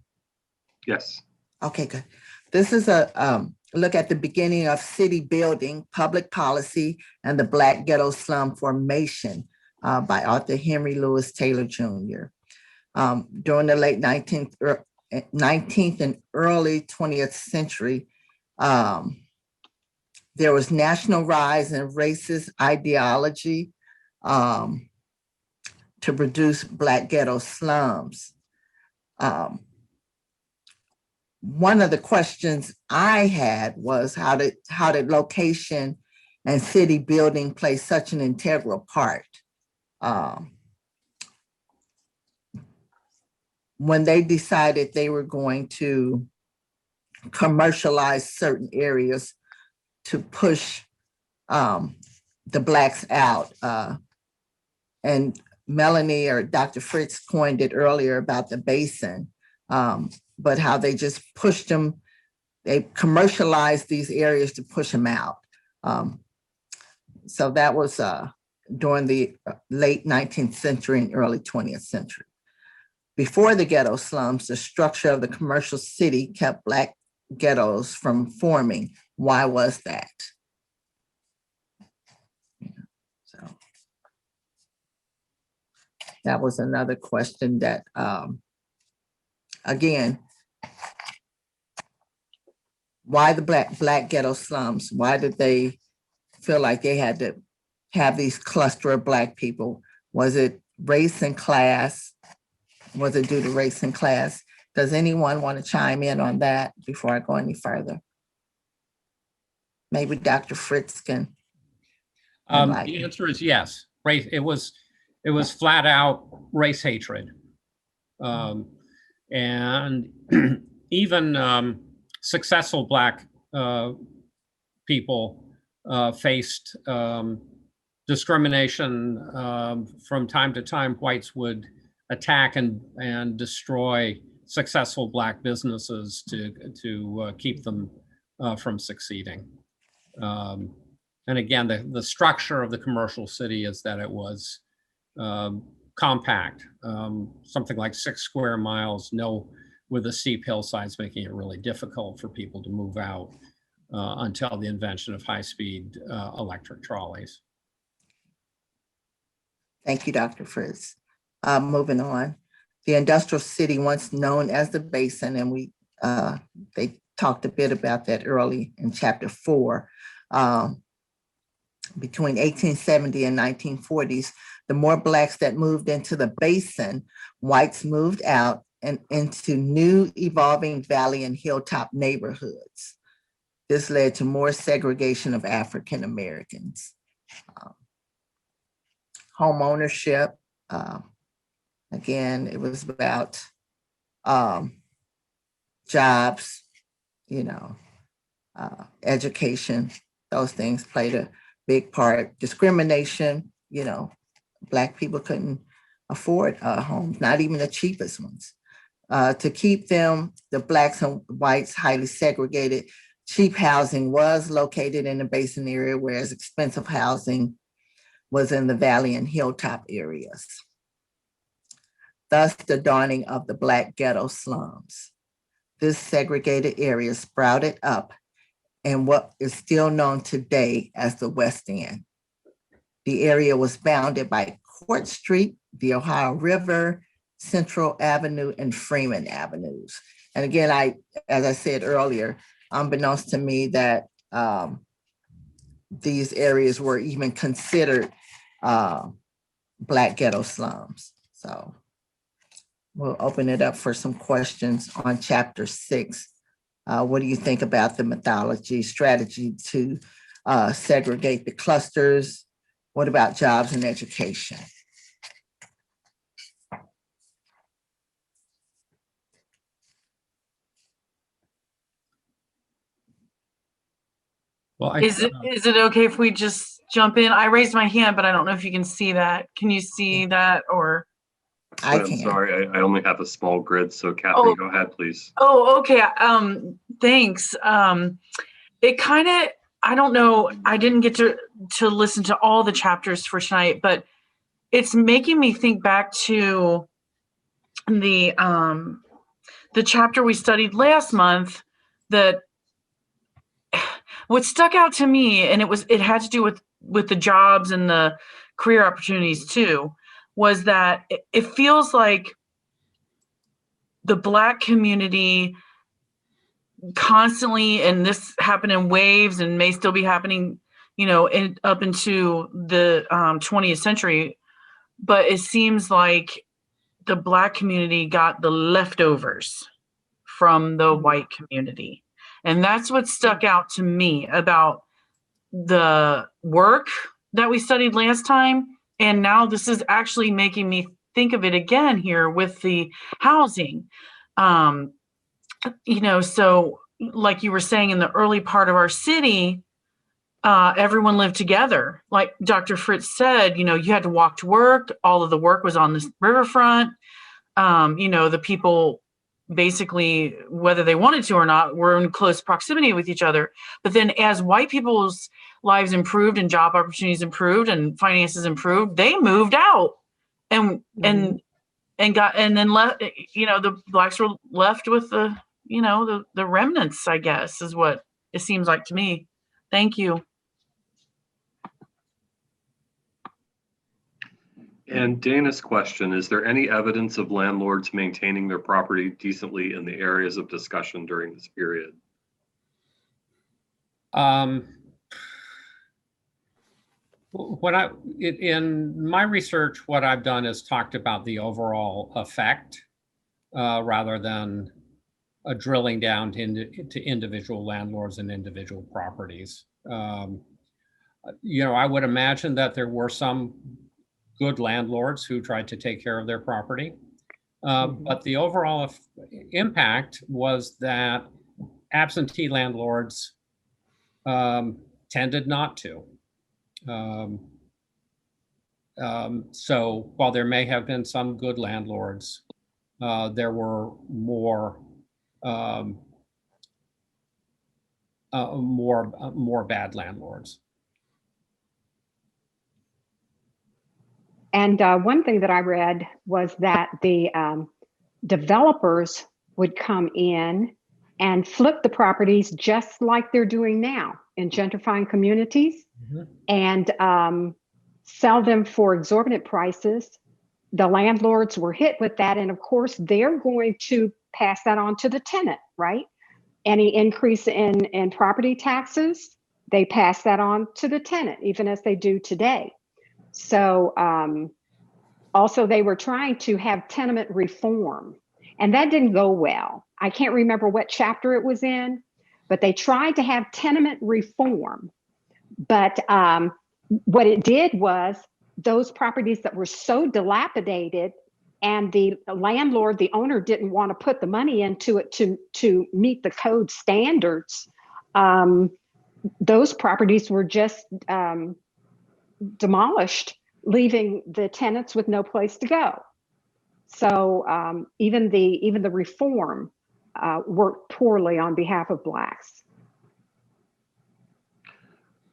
Speaker 1: Yes.
Speaker 4: Okay, good. This is a look at the beginning of city building, public policy, and the Black Ghetto Slum Formation by Arthur Henry Lewis Taylor Jr. During the late 19th and early 20th century, there was national rise in racist ideology to produce Black ghetto slums. One of the questions I had was how did location and city building play such an integral part? When they decided they were going to commercialize certain areas to push the Blacks out. And Melanie or Dr. Fritz coined it earlier about the basin, but how they just pushed them, they commercialized these areas to push them out. So that was during the late 19th century and early 20th century. Before the ghetto slums, the structure of the commercial city kept Black ghettos from forming. Why was that? So that was another question that, again, why the black ghetto slums? Why did they feel like they had to have these cluster of Black people? Was it race and class? Was it due to race and class? Does anyone want to chime in on that before I go any further? Maybe Dr. Fritz can.
Speaker 3: The answer is yes. Race. It was flat out race hatred, and even successful Black people faced discrimination. From time to time, whites would attack and destroy successful Black businesses to keep them from succeeding. And again, the structure of the commercial city is that it was compact, something like 6 square miles, with the steep hillsides, making it really difficult for people to move out until the invention of high-speed electric trolleys.
Speaker 4: Thank you, Dr. Fritz. Moving on, the industrial city, once known as the Basin, and they talked a bit about that early in chapter 4. Between 1870 and 1940s, the more Blacks that moved into the Basin, whites moved out and into new evolving valley and hilltop neighborhoods. This led to more segregation of African Americans. Home ownership, again, it was about jobs, education, those things played a big part. Discrimination, Black people couldn't afford homes, not even the cheapest ones. To keep them, the Blacks and whites, highly segregated, cheap housing was located in the Basin area, whereas expensive housing was in the valley and hilltop areas. Thus, the dawning of the Black ghetto slums. This segregated area sprouted up in what is still known today as the West End. The area was bounded by Court Street, the Ohio River, Central Avenue, and Freeman Avenues. And again, as I said earlier, unbeknownst to me that these areas were even considered Black ghetto slums. So we'll open it up for some questions on chapter 6. What do you think about the methodology strategy to segregate the clusters? What about jobs and education?
Speaker 3: Well,
Speaker 6: Is it okay if we just jump in? I raised my hand, but I don't know if you can see that. Can you see that or?
Speaker 4: I
Speaker 1: I'm
Speaker 4: can.
Speaker 1: sorry, I only have a small grid, so Catherine,
Speaker 6: Oh.
Speaker 1: go ahead, please.
Speaker 6: Oh, okay. Thanks. It kind of, I don't know. I didn't get to listen to all the chapters for tonight, but it's making me think back to the chapter we studied last month. That what stuck out to me, and it had to do with the jobs and the career opportunities too, was that it feels like the Black community constantly, and this happened in waves and may still be happening, up into the 20th century, but it seems like the Black community got the leftovers from the white community. And that's what stuck out to me about the work that we studied last time. And now this is actually making me think of it again here with the housing. So like you were saying, in the early part of our city, everyone lived together. Like Dr. Fritz said, you had to walk to work. All of the work was on the riverfront. The people basically, whether they wanted to or not, were in close proximity with each other. But then as white people's lives improved and job opportunities improved and finances improved, they moved out and then left, the Blacks were left with the remnants, I guess, is what it seems like to me. Thank you.
Speaker 1: And Dana's question, is there any evidence of landlords maintaining their property decently in the areas of discussion during this period?
Speaker 3: In my research, what I've done is talked about the overall effect rather than drilling down to individual landlords and individual properties. I would imagine that there were some good landlords who tried to take care of their property. But the overall impact was that absentee landlords tended not to. So while there may have been some good landlords, there were more bad landlords.
Speaker 2: And one thing that I read was that the developers would come in and flip the properties just like they're doing now in gentrifying communities, and sell them for exorbitant prices. The landlords were hit with that. And of course, they're going to pass that on to the tenant, right? Any increase in property taxes, they pass that on to the tenant, even as they do today. So also they were trying to have tenement reform, and that didn't go well. I can't remember what chapter it was in, but they tried to have tenement reform. But what it did was those properties that were so dilapidated and the landlord, the owner, didn't want to put the money into it to meet the code standards, those properties were just demolished, leaving the tenants with no place to go. So even the reform worked poorly on behalf of Blacks.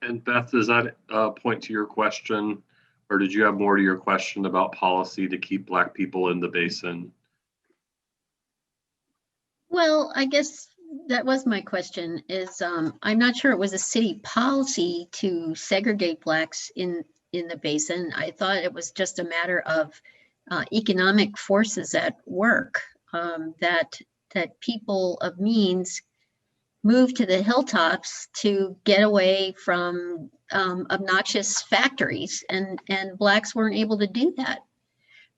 Speaker 1: And Beth, does that point to your question, or did you have more to your question about policy to keep Black people in the basin?
Speaker 7: Well, I guess that was my question, is I'm not sure it was a city policy to segregate Blacks in the basin. I thought it was just a matter of economic forces at work, that people of means moved to the hilltops to get away from obnoxious factories, and Blacks weren't able to do that.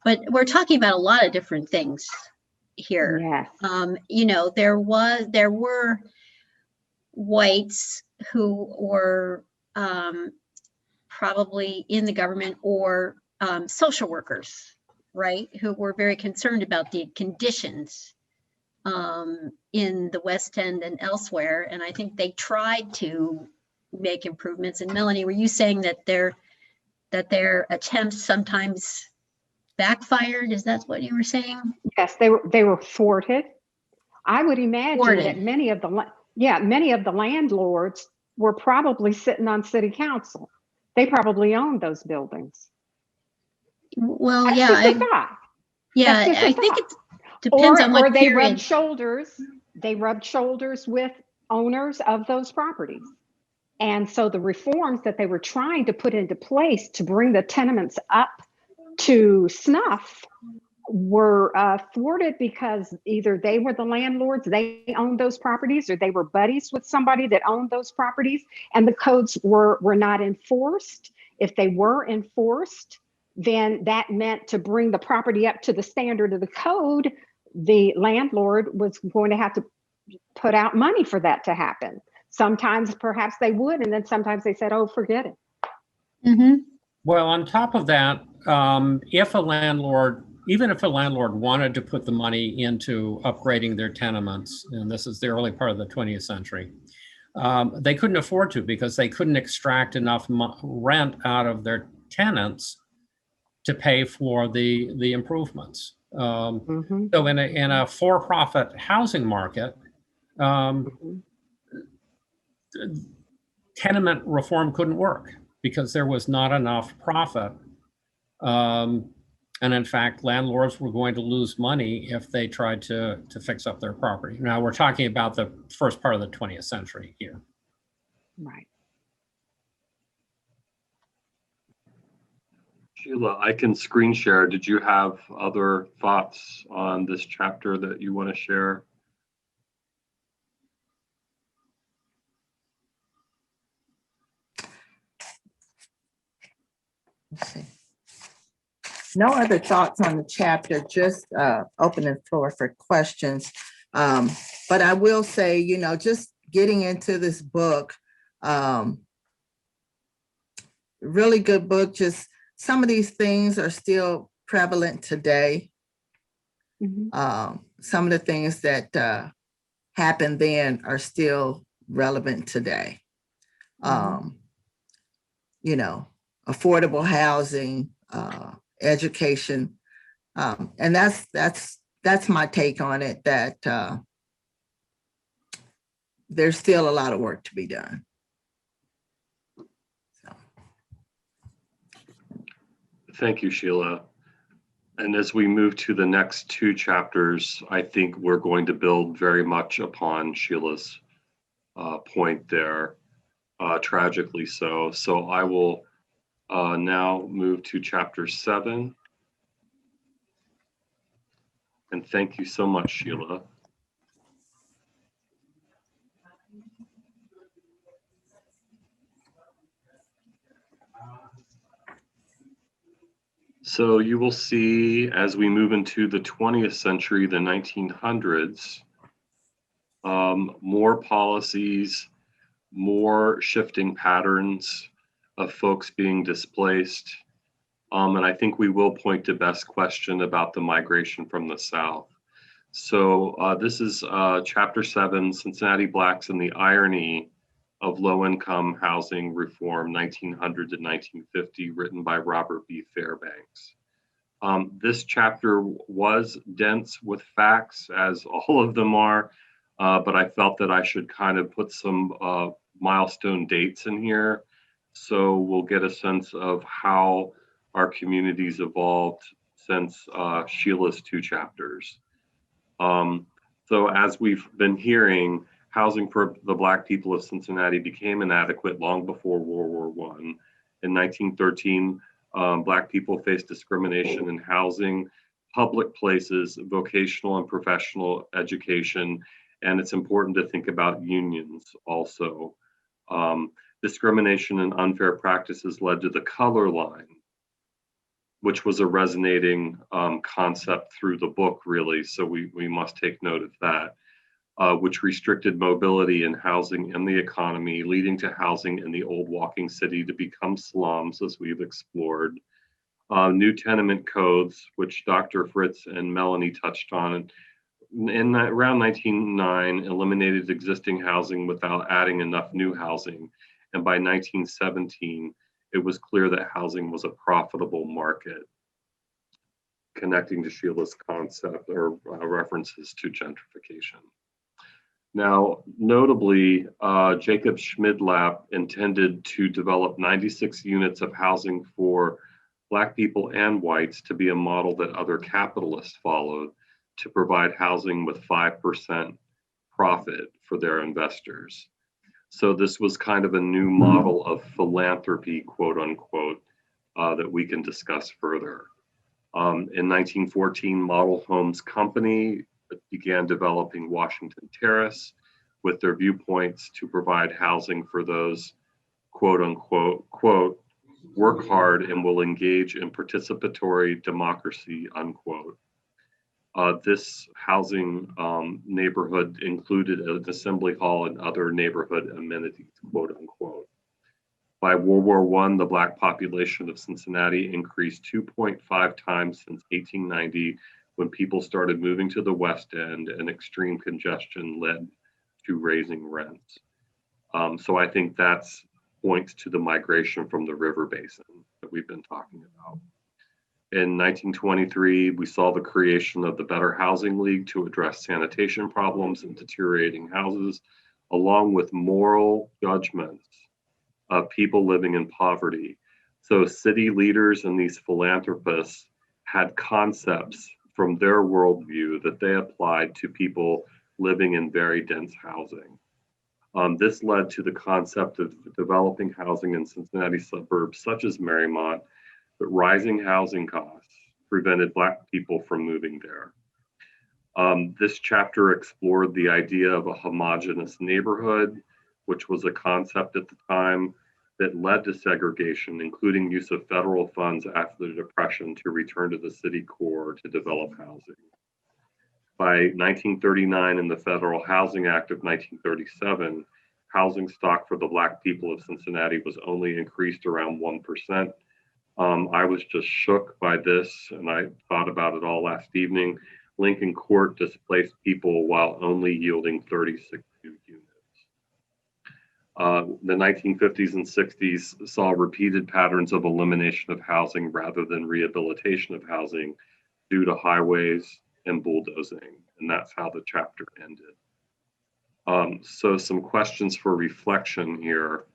Speaker 7: but we're talking about a lot of different things here.
Speaker 2: Yes.
Speaker 7: You know, there were whites who were probably in the government or social workers, right, who were very concerned about the conditions in the West End and elsewhere. And I think they tried to make improvements. And Melanie, were you saying that their attempts sometimes backfired? Is that what you were saying?
Speaker 2: Yes, they were thwarted. I would imagine
Speaker 7: Thwarted.
Speaker 2: that many of the landlords were probably sitting on city council. They probably owned those buildings.
Speaker 7: Well,
Speaker 2: That's
Speaker 7: yeah,
Speaker 2: just a thought.
Speaker 7: yeah,
Speaker 2: That's just a
Speaker 7: I think
Speaker 2: thought.
Speaker 7: it depends on
Speaker 2: Or
Speaker 7: what
Speaker 2: they
Speaker 7: period.
Speaker 2: rubbed shoulders. They rubbed shoulders with owners of those properties. And so the reforms that they were trying to put into place to bring the tenements up to snuff were thwarted because either they were the landlords, they owned those properties, or they were buddies with somebody that owned those properties, and the codes were not enforced. If they were enforced, then that meant to bring the property up to the standard of the code, the landlord was going to have to put out money for that to happen. Sometimes perhaps they would, and then sometimes they said, oh, forget it.
Speaker 7: Mm-hmm.
Speaker 3: Well, on top of that, even if a landlord wanted to put the money into upgrading their tenements, and this is the early part of the 20th century, they couldn't afford to because they couldn't extract enough rent out of their tenants to pay for the improvements. So in a for-profit housing market, tenement reform couldn't work because there was not enough profit. And in fact, landlords were going to lose money if they tried to fix up their property. Now we're talking about the first part of the 20th century here.
Speaker 2: Right.
Speaker 1: Sheila, I can screen share. Did you have other thoughts on this chapter that you want to share?
Speaker 4: Let's see. No other thoughts on the chapter, just opening the floor for questions. But I will say, you know, just getting into this book, really good book. Just some of these things are still prevalent today. Some of the things that happened then are still relevant today. You know, affordable housing, education, and that's my take on it. That there's still a lot of work to be done. So.
Speaker 1: Thank you, Sheila. And as we move to the next two chapters, I think we're going to build very much upon Sheila's point there, tragically so. So I will now move to chapter 7. And thank you so much, Sheila. So you will see as we move into the 20th century, the 1900s, more policies, more shifting patterns of folks being displaced. And I think we will point to Beth's question about the migration from the South. So this is chapter 7, Cincinnati Blacks and the Irony of Low-Income Housing Reform, 1900 to 1950, written by Robert B. Fairbanks. This chapter was dense with facts, as all of them are, but I felt that I should kind of put some milestone dates in here so we'll get a sense of how our communities evolved since Sheila's 2 chapters. So as we've been hearing, housing for the Black people of Cincinnati became inadequate long before World War I. In 1913, Black people faced discrimination in housing, public places, vocational and professional education, and it's important to think about unions also. Discrimination and unfair practices led to the color line. which was a resonating concept through the book, really. So we must take note of that, which restricted mobility and housing in the economy, leading to housing in the old walking city to become slums, as we've explored. New tenement codes, which Dr. Fritz and Melanie touched on, around 1909, eliminated existing housing without adding enough new housing. And by 1917, it was clear that housing was a profitable market, connecting to Sheila's concept or references to gentrification. Now, notably, Jacob Schmidlap intended to develop 96 units of housing for Black people and whites to be a model that other capitalists followed to provide housing with 5% profit for their investors. So this was kind of a new model of philanthropy, quote unquote, that we can discuss further. In 1914, Model Homes Company began developing Washington Terrace with their viewpoints to provide housing for those, quote unquote, quote, work hard and will engage in participatory democracy, unquote. This housing neighborhood included an assembly hall and other neighborhood amenities, quote unquote. By World War I, the Black population of Cincinnati increased 2.5 times since 1890, when people started moving to the West End and extreme congestion led to raising rents. So I think that's points to the migration from the river basin that we've been talking about. In 1923, we saw the creation of the Better Housing League to address sanitation problems and deteriorating houses, along with moral judgments of people living in poverty. So city leaders and these philanthropists had concepts from their worldview that they applied to people living in very dense housing. This led to the concept of developing housing in Cincinnati suburbs such as Marymount, but rising housing costs prevented Black people from moving there. This chapter explored the idea of a homogeneous neighborhood, which was a concept at the time that led to segregation, including use of federal funds after the Depression to return to the city core to develop housing. By 1939 and the Federal Housing Act of 1937, housing stock for the Black people of Cincinnati was only increased around 1%. I was just shook by this, and I thought about it all last evening. Lincoln Court displaced people while only yielding 36 new units. The 1950s and 60s saw repeated patterns of elimination of housing rather than rehabilitation of housing due to highways and bulldozing, and that's how the chapter ended. So some questions for reflection here.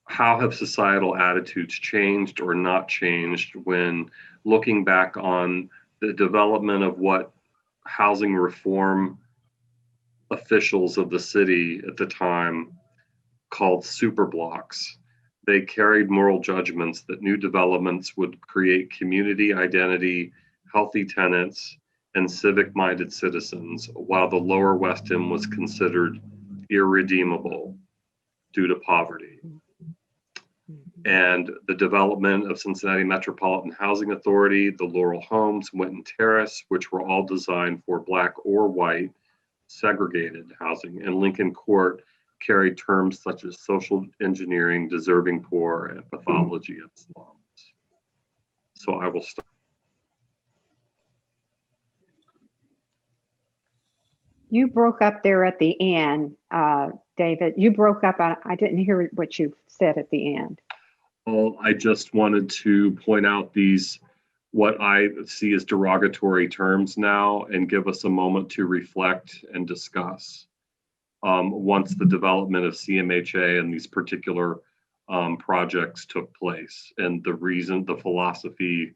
Speaker 1: How have societal attitudes changed or not changed when looking back on the development of what housing reform officials of the city at the time called super blocks? They carried moral judgments that new developments would create community identity, healthy tenants, and civic-minded citizens, while the lower West End was considered irredeemable due to poverty. And the development of Cincinnati Metropolitan Housing Authority, the Laurel Homes, Winton Terrace, which were all designed for Black or white segregated housing, and Lincoln Court carried terms such as social engineering, deserving poor, and pathology of slums. So I will stop.
Speaker 2: You broke up there at the end, David. You broke up. I didn't hear what you said at the end.
Speaker 1: Well, I just wanted to point out these, what I see as derogatory terms now, and give us a moment to reflect and discuss once the development of CMHA and these particular projects took place, and the reason, the philosophy,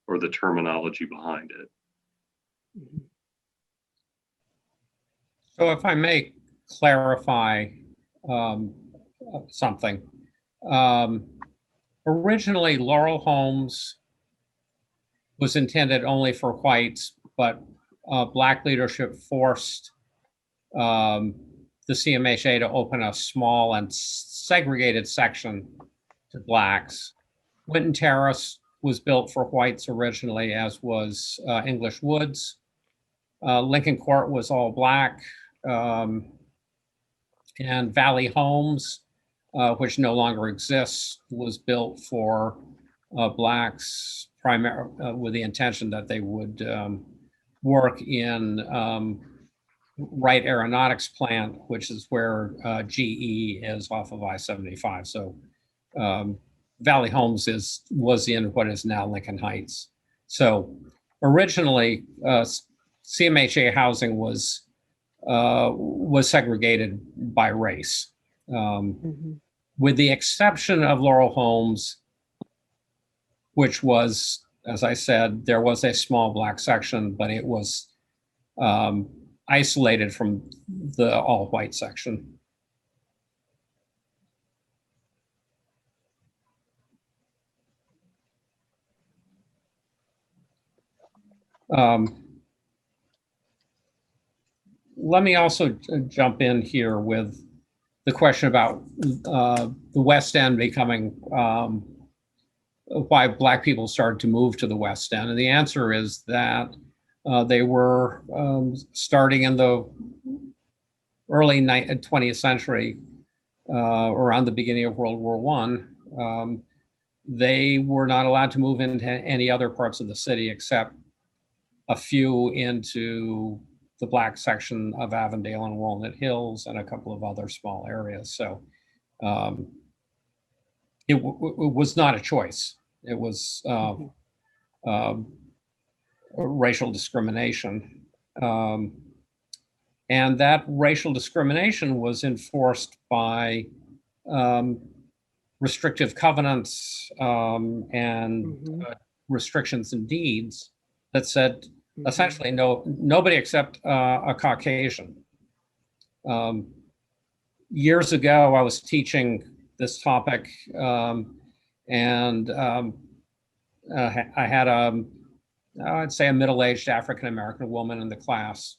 Speaker 1: or the terminology behind it.
Speaker 3: So if I may clarify something. Originally, Laurel Homes was intended only for whites, but Black leadership forced the CMHA to open a small and segregated section to Blacks. Winton Terrace was built for whites originally, as was English Woods. Lincoln Court was all black. And Valley Homes, which no longer exists, was built for blacks, with the intention that they would work in Wright Aeronautics Plant, which is where GE is off of I-75. So Valley Homes was in what is now Lincoln Heights. So originally, CMHA housing was segregated by race, with the exception of Laurel Homes, which was, as I said, there was a small black section, but it was isolated from the all-white section. Let me also jump in here with the question about the West End becoming, why Black people started to move to the West End. And the answer is that they were starting in the early 20th century, around the beginning of World War I. They were not allowed to move into any other parts of the city except a few into the black section of Avondale and Walnut Hills and a couple of other small areas. So it was not a choice. It was racial discrimination. And that racial discrimination was enforced by restrictive covenants and restrictions and deeds that said, essentially, nobody except a Caucasian. Years ago, I was teaching this topic, and I had I'd say a middle-aged African-American woman in the class,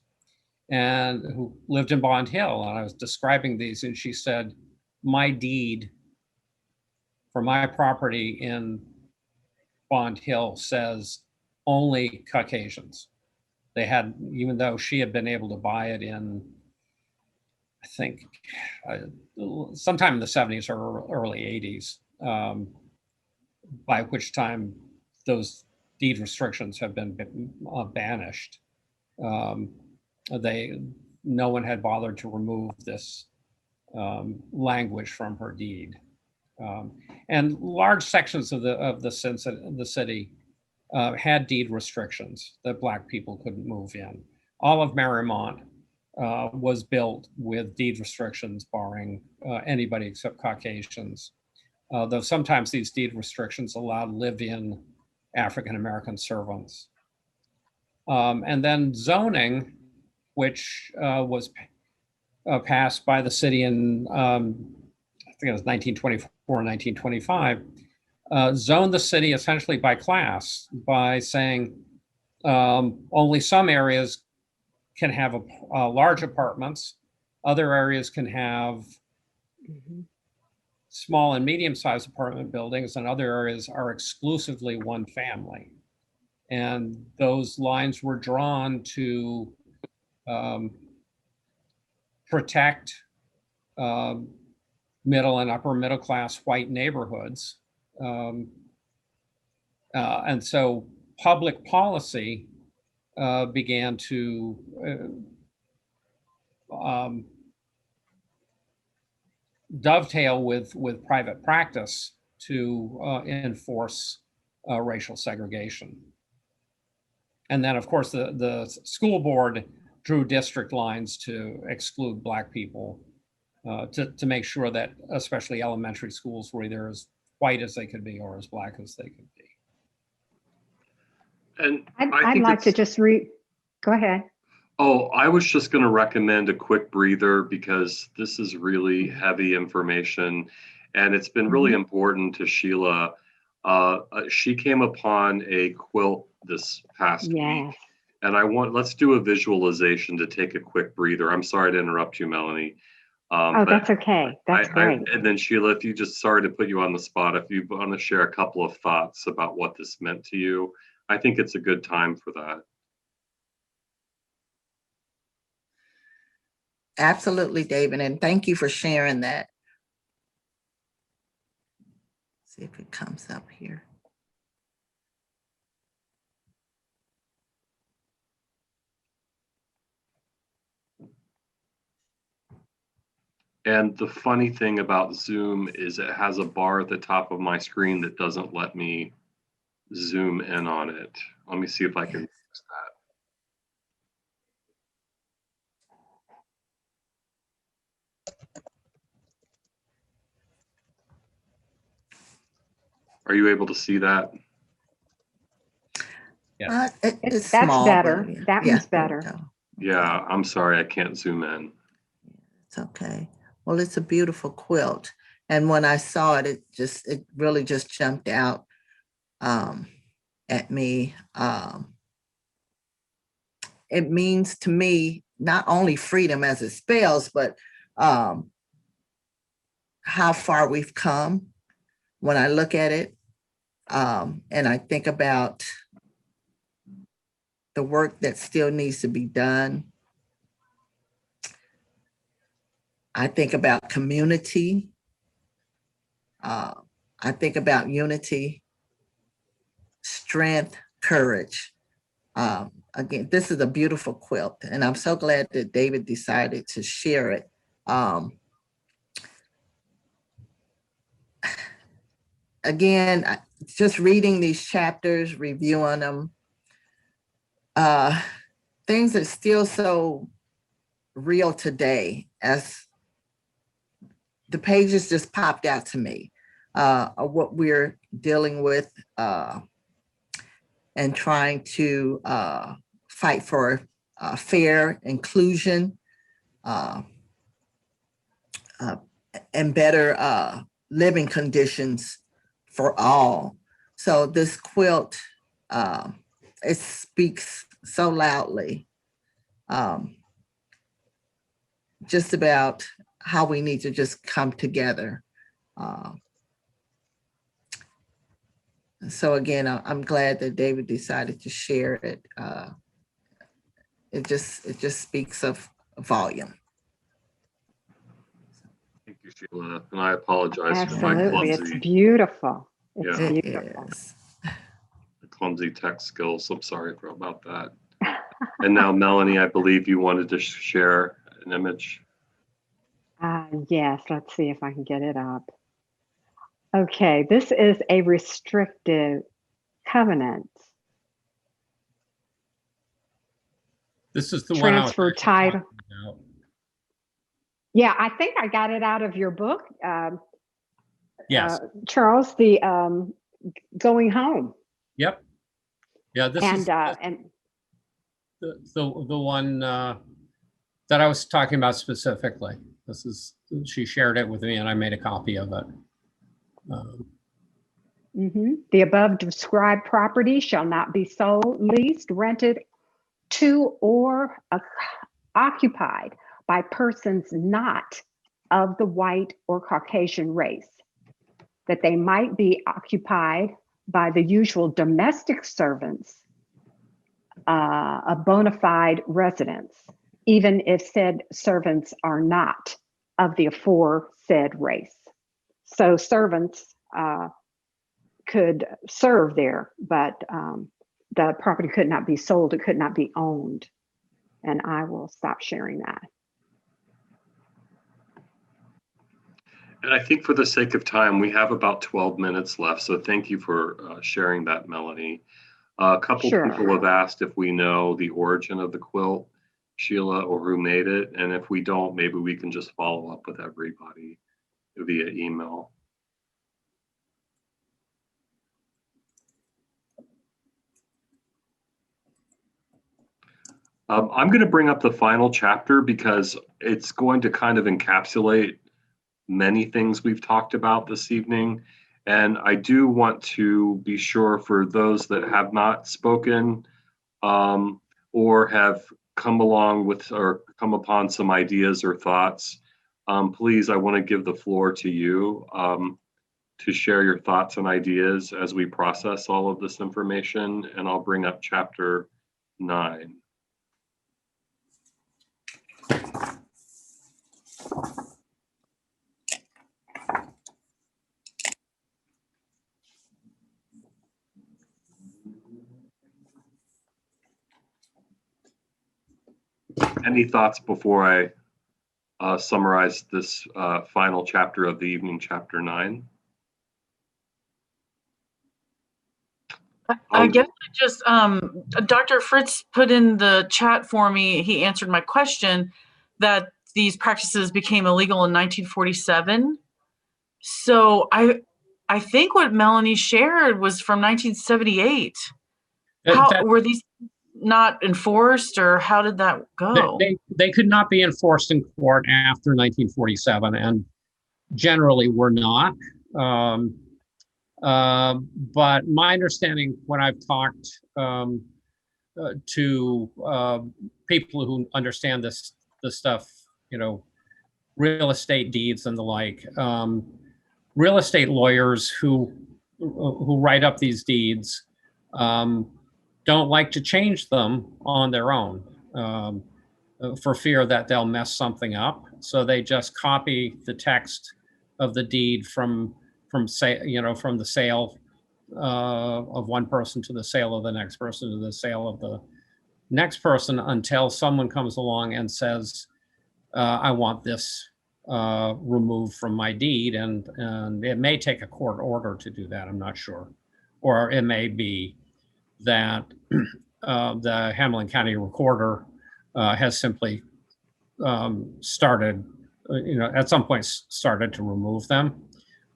Speaker 3: and who lived in Bond Hill, and I was describing these, and she said, "My deed for my property in Bond Hill says only Caucasians." They had, even though she had been able to buy it in, I think, sometime in the 70s or early 80s, by which time those deed restrictions have been banished. No one had bothered to remove this language from her deed. And large sections of the city had deed restrictions that Black people couldn't move in. All of Marymount was built with deed restrictions barring anybody except Caucasians, though sometimes these deed restrictions allowed live-in African-American servants. And then zoning, which was passed by the city in, I think it was 1924 and 1925, zoned the city essentially by class, by saying only some areas can have large apartments, other areas can have small and medium-sized apartment buildings, and other areas are exclusively one family. And those lines were drawn to protect middle and upper middle class white neighborhoods. And so public policy began to dovetail with private practice to enforce racial segregation. And then, of course, the school board drew district lines to exclude Black people, to make sure that especially elementary schools were either as white as they could be or as Black as they could be.
Speaker 1: And
Speaker 2: I'd like to just go ahead.
Speaker 1: Oh, I was just going to recommend a quick breather because this is really heavy information, and it's been really important to Sheila. She came upon a quilt this past week, and let's do a visualization to take a quick breather. I'm sorry to interrupt you, Melanie.
Speaker 2: Oh,
Speaker 1: But
Speaker 2: that's okay. That's great.
Speaker 1: and then Sheila, if you just, sorry to put you on the spot, if you want to share a couple of thoughts about what this meant to you, I think it's a good time for that.
Speaker 4: Absolutely, David, and thank you for sharing that. See if it comes up here.
Speaker 1: And the funny thing about Zoom is it has a bar at the top of my screen that doesn't let me zoom in on it. Let me see if I can fix that. Are you able to see that?
Speaker 3: Yes.
Speaker 4: It's
Speaker 2: That's
Speaker 4: small.
Speaker 2: better.
Speaker 4: But
Speaker 2: That
Speaker 4: yeah,
Speaker 2: one's
Speaker 4: there we
Speaker 2: better.
Speaker 4: go.
Speaker 1: Yeah, I'm sorry, I can't zoom in.
Speaker 4: It's okay. Well, it's a beautiful quilt. And when I saw it, it really just jumped out at me. It means to me, not only freedom as it spells, but how far we've come when I look at it. And I think about the work that still needs to be done. I think about community. I think about unity, strength, courage. Again, this is a beautiful quilt, and I'm so glad that David decided to share it. Again, just reading these chapters, reviewing them, things are still so real today as the pages just popped out to me of what we're dealing with and trying to fight for fair inclusion and better living conditions for all. So this quilt, it speaks so loudly just about how we need to just come together. So again, I'm glad that David decided to share it. It just speaks of volume.
Speaker 1: Thank you, Sheila. And I apologize for my
Speaker 2: Absolutely. It's
Speaker 1: clumsy,
Speaker 2: beautiful. It's
Speaker 1: Yeah.
Speaker 4: It
Speaker 2: beautiful.
Speaker 4: is.
Speaker 1: clumsy tech skills. I'm sorry about that. And now, Melanie, I believe you wanted to share an image.
Speaker 2: Yes, let's see if I can get it up. Okay, this is a restrictive covenant.
Speaker 3: This is the one I was
Speaker 2: Transfer
Speaker 3: actually
Speaker 2: title.
Speaker 3: talking about.
Speaker 2: Yeah, I think I got it out of your book,
Speaker 3: Yes.
Speaker 2: Charles, the going home.
Speaker 3: Yep. Yeah. This is
Speaker 2: And
Speaker 3: the one that I was talking about specifically. This is, she shared it with me and I made a copy of it.
Speaker 2: The above described property shall not be sold, leased, rented to, or occupied by persons not of the white or Caucasian race, that they might be occupied by the usual domestic servants of bona fide residents, even if said servants are not of the aforesaid race. So servants could serve there, but the property could not be sold, it could not be owned. And I will stop sharing that.
Speaker 1: And I think for the sake of time, we have about 12 minutes left. So thank you for sharing that, Melanie. A couple people have asked if we know the origin of the quilt, Sheila, or who made it. And if we don't, maybe we can just follow up with everybody via email. I'm going to bring up the final chapter because it's going to kind of encapsulate many things we've talked about this evening. And I do want to be sure for those that have not spoken or have come along with or come upon some ideas or thoughts, Please, I want to give the floor to you to share your thoughts and ideas as we process all of this information, and I'll bring up chapter 9. Any thoughts before I summarize this final chapter of the evening, chapter 9?
Speaker 6: I guess just Dr. Fritz put in the chat for me, he answered my question that these practices became illegal in 1947. So I think what Melanie shared was from 1978. How were these not enforced, or how did that go?
Speaker 3: They could not be enforced in court after 1947, and generally were not. But my understanding, when I've talked to people who understand this stuff, real estate deeds and the like, real estate lawyers who write up these deeds don't like to change them on their own for fear that they'll mess something up. So they just copy the text of the deed from the sale of one person to the sale of the next person to the sale of the next person, until someone comes along and says, I want this removed from my deed. And it may take a court order to do that, I'm not sure. Or it may be that the Hamilton County Recorder has simply started, at some point started to remove them.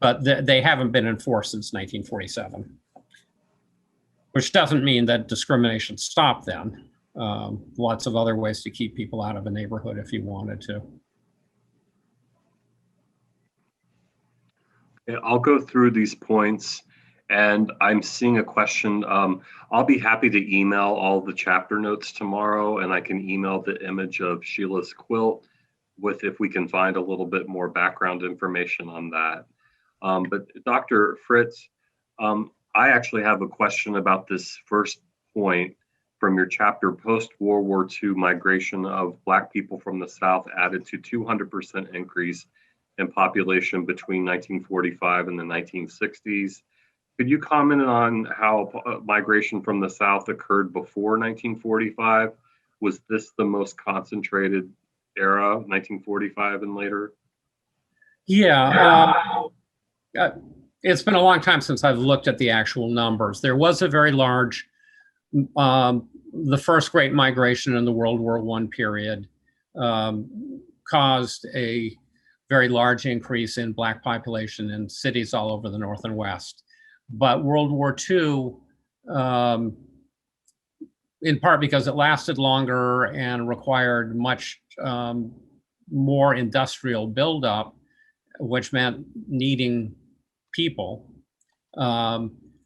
Speaker 3: But they haven't been enforced since 1947, which doesn't mean that discrimination stopped then. Lots of other ways to keep people out of a neighborhood if you wanted to.
Speaker 1: Yeah, I'll go through these points, and I'm seeing a question. I'll be happy to email all the chapter notes tomorrow, and I can email the image of Sheila's quilt if we can find a little bit more background information on that. But Dr. Fritz, I actually have a question about this first point from your chapter. Post-World War II migration of Black people from the South added to 200% increase in population between 1945 and the 1960s. Could you comment on how migration from the South occurred before 1945? Was this the most concentrated era, 1945 and later?
Speaker 3: Yeah. It's been a long time since I've looked at the actual numbers. There was a very large, the first great migration in the World War I period caused a very large increase in Black population in cities all over the North and West. But World War II, in part because it lasted longer and required much more industrial buildup, which meant needing people,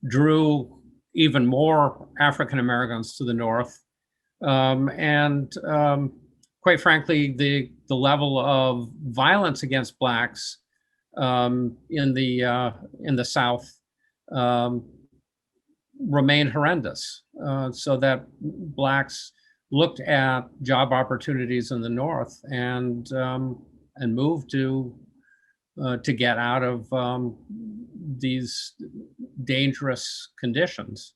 Speaker 3: drew even more African Americans to the North, and quite frankly, the level of violence against Blacks in the South remained horrendous, so that Blacks looked at job opportunities in the North and moved to get out of these dangerous conditions.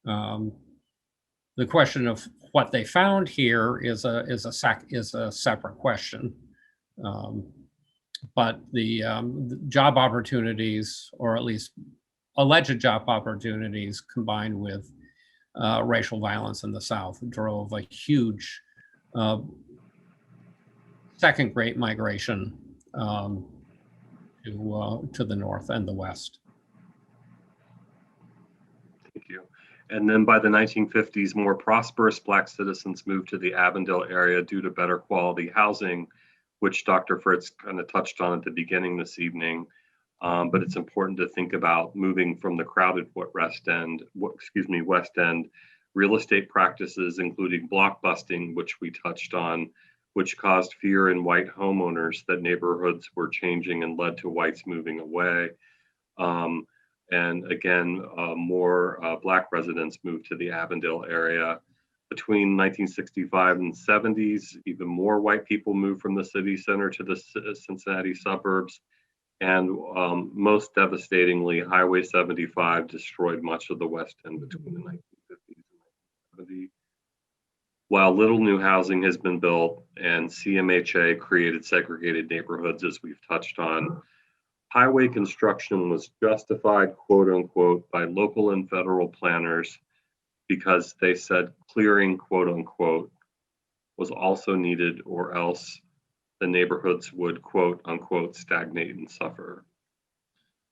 Speaker 3: The question of what they found here is a separate question, but the job opportunities, or at least alleged job opportunities, combined with racial violence in the South, drove a huge second great migration to the North and the West.
Speaker 1: Thank you. And then by the 1950s, more prosperous Black citizens moved to the Avondale area due to better quality housing, which Dr. Fritz kind of touched on at the beginning this evening. But it's important to think about moving from the crowded West End, real estate practices, including block busting, which we touched on, which caused fear in white homeowners that neighborhoods were changing and led to whites moving away. And again, more Black residents moved to the Avondale area. Between 1965 and 70s, even more white people moved from the city center to the Cincinnati suburbs. And most devastatingly, Highway 75 destroyed much of the West End between the 1950s and 1970s. While little new housing has been built and CMHA created segregated neighborhoods, as we've touched on, highway construction was justified, quote unquote, by local and federal planners because they said clearing, quote unquote, was also needed, or else the neighborhoods would, quote unquote, stagnate and suffer.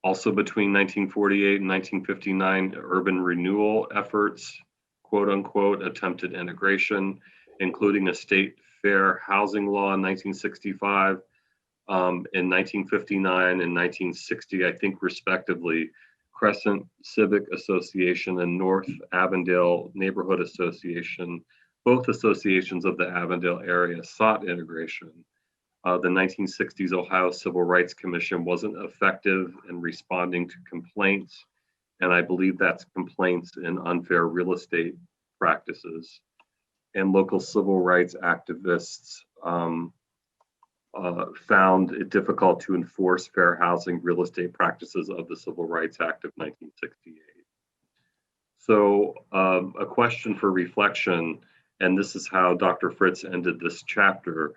Speaker 1: Also between 1948 and 1959, urban renewal efforts, quote unquote, attempted integration, including a state fair housing law in 1965. In 1959 and 1960, I think respectively, Crescent Civic Association and North Avondale Neighborhood Association, both associations of the Avondale area, sought integration. The 1960s Ohio Civil Rights Commission wasn't effective in responding to complaints, and I believe that's complaints in unfair real estate practices. And local civil rights activists found it difficult to enforce fair housing real estate practices of the Civil Rights Act of 1968. So a question for reflection, and this is how Dr. Fritz ended this chapter.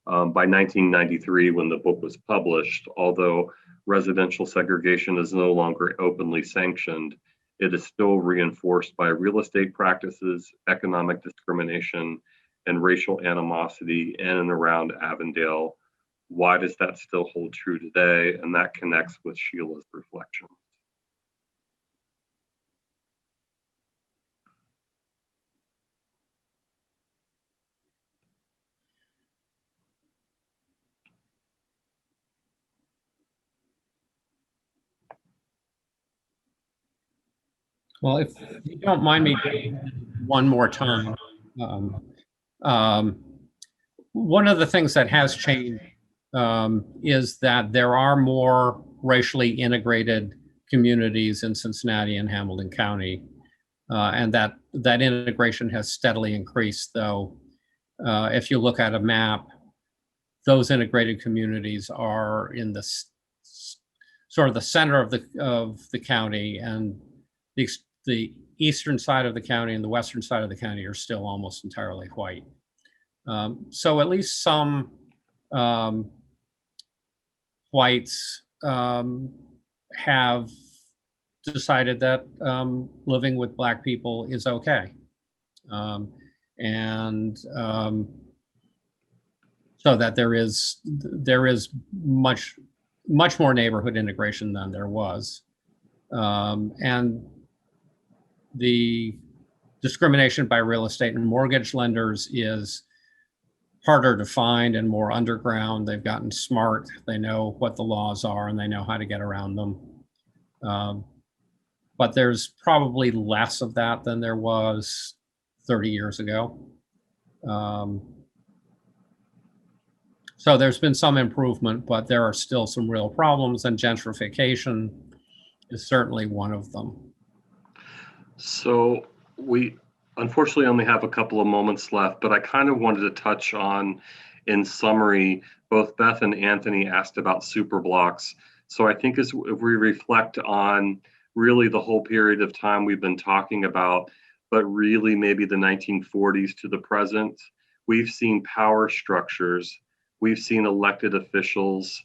Speaker 1: By 1993, when the book was published, although residential segregation is no longer openly sanctioned, it is still reinforced by real estate practices, economic discrimination, and racial animosity in and around Avondale. Why does that still hold true today? And that connects with Sheila's reflection.
Speaker 3: Well, if you don't mind me doing one more time, one of the things that has changed is that there are more racially integrated communities in Cincinnati and Hamilton County, and that integration has steadily increased. Though, if you look at a map, those integrated communities are in the sort of the center of the county, and the eastern side of the county and the western side of the county are still almost entirely white. So at least some whites have decided that living with Black people is okay. And so that there is much more neighborhood integration than there was. And the discrimination by real estate and mortgage lenders is harder to find and more underground. They've gotten smart. They know what the laws are and they know how to get around them. But there's probably less of that than there was 30 years ago. So there's been some improvement, but there are still some real problems, and gentrification is certainly one of them.
Speaker 1: So we unfortunately only have a couple of moments left, but I kind of wanted to touch on, in summary, both Beth and Anthony asked about super blocks. So I think as we reflect on really the whole period of time we've been talking about, but really maybe the 1940s to the present, we've seen power structures, we've seen elected officials,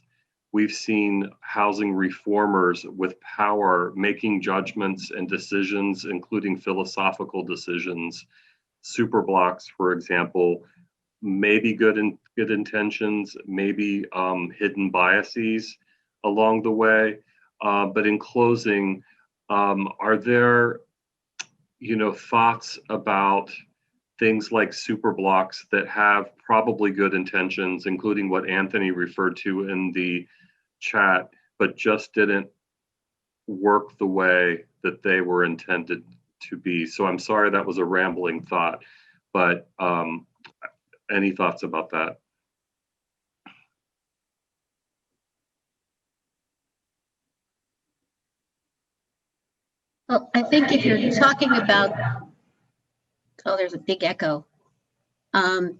Speaker 1: we've seen housing reformers with power making judgments and decisions, including philosophical decisions. Super blocks, for example, maybe good intentions, maybe hidden biases along the way. But in closing, are there, thoughts about things like super blocks that have probably good intentions, including what Anthony referred to in the chat, but just didn't work the way that they were intended to be? So I'm sorry that was a rambling thought, but any thoughts about that?
Speaker 7: Well, I think if you're talking about, oh, there's a big echo.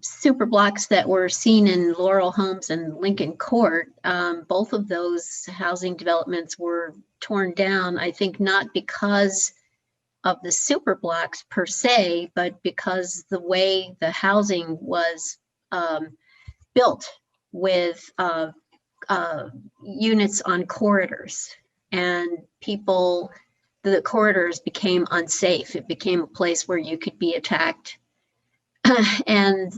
Speaker 7: Super blocks that were seen in Laurel Homes and Lincoln Court, both of those housing developments were torn down, I think not because of the super blocks per se, but because the way the housing was built with units on corridors, and the corridors became unsafe. It became a place where you could be attacked. And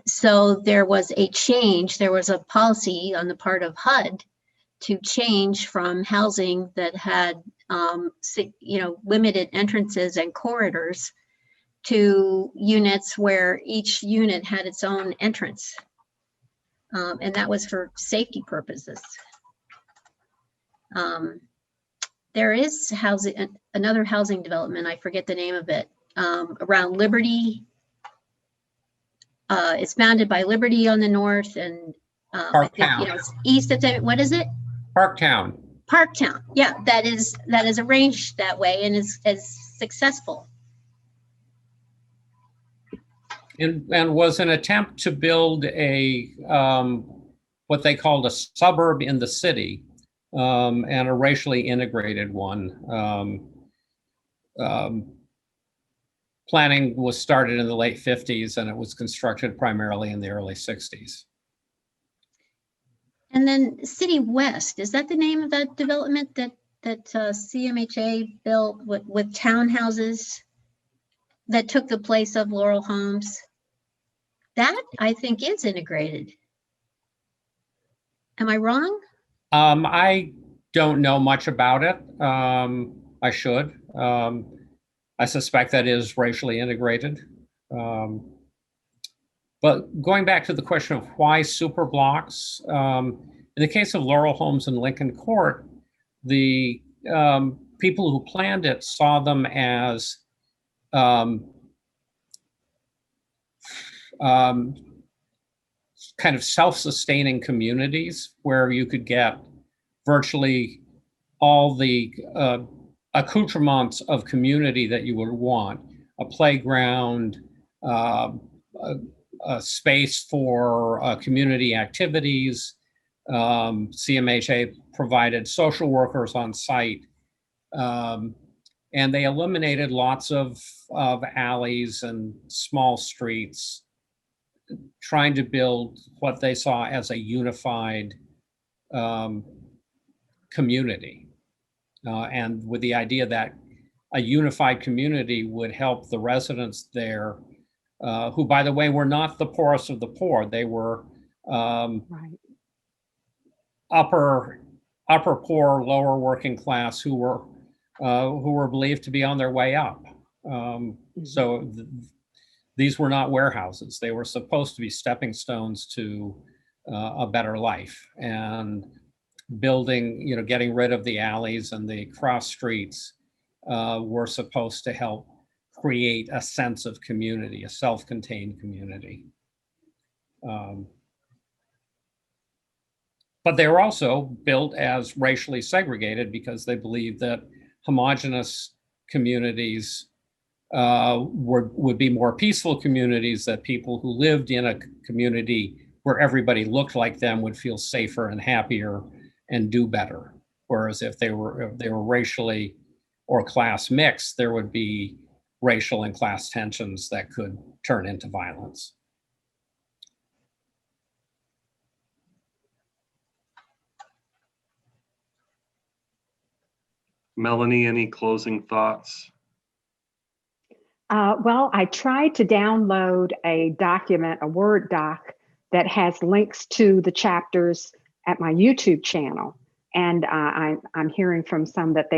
Speaker 7: so there was a change, there was a policy on the part of HUD to change from housing that had limited entrances and corridors to units where each unit had its own entrance. And that was for safety purposes. There is another housing development, I forget the name of it, around Liberty. It's bounded by Liberty on the north, and I think, it's east of it. What is it?
Speaker 3: Parktown.
Speaker 7: Parktown. Yeah, that is arranged that way and is successful.
Speaker 3: And was an attempt to build a what they called a suburb in the city, and a racially integrated one. Planning was started in the late 50s, and it was constructed primarily in the early 60s.
Speaker 7: And then City West, is that the name of that development that CMHA built with townhouses that took the place of Laurel Homes? That, I think, is integrated. Am I wrong?
Speaker 3: I don't know much about it. I should. I suspect that is racially integrated. But going back to the question of why super blocks, in the case of Laurel Homes and Lincoln Court, the people who planned it saw them as kind of self-sustaining communities where you could get virtually all the accoutrements of community that you would want: a playground, a space for community activities. CMHA provided social workers on site, and they eliminated lots of alleys and small streets, trying to build what they saw as a unified community. And with the idea that a unified community would help the residents there, who, by the way, were not the poorest of the poor. They were
Speaker 2: Right.
Speaker 3: upper poor, lower working class, who were believed to be on their way up. So these were not warehouses. They were supposed to be stepping stones to a better life. And building, getting rid of the alleys and the cross streets were supposed to help create a sense of community, a self-contained community. But they were also built as racially segregated because they believed that homogeneous communities would be more peaceful communities, that people who lived in a community where everybody looked like them would feel safer and happier and do better. Whereas if they were racially or class mixed, there would be racial and class tensions that could turn into violence.
Speaker 1: Melanie, any closing thoughts?
Speaker 2: Well, I tried to download a document, a Word doc, that has links to the chapters at my YouTube channel. And I'm hearing from some that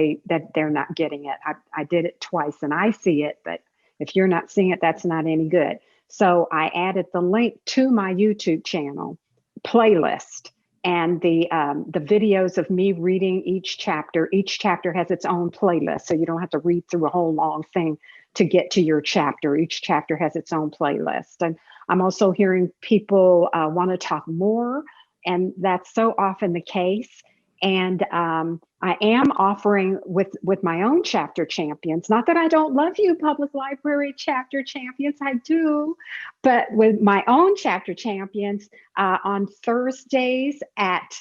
Speaker 2: they're not getting it. I did it twice and I see it, but if you're not seeing it, that's not any good. So I added the link to my YouTube channel playlist, and the videos of me reading each chapter. Each chapter has its own playlist, so you don't have to read through a whole long thing to get to your chapter. Each chapter has its own playlist. And I'm also hearing people want to talk more, and that's so often the case. And I am offering with my own chapter champions, not that I don't love you, public library chapter champions, I do, but with my own chapter champions on Thursdays at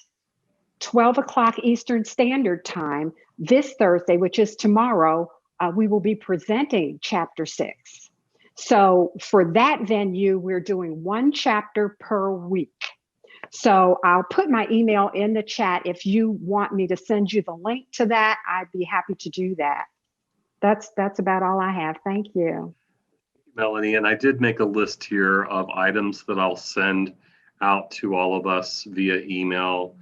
Speaker 2: 12 o'clock Eastern Standard Time, this Thursday, which is tomorrow, we will be presenting chapter 6. So for that venue, we're doing one chapter per week. So I'll put my email in the chat. If you want me to send you the link to that, I'd be happy to do that. That's about all I have. Thank you.
Speaker 1: Melanie, and I did make a list here of items that I'll send out to all of us via email,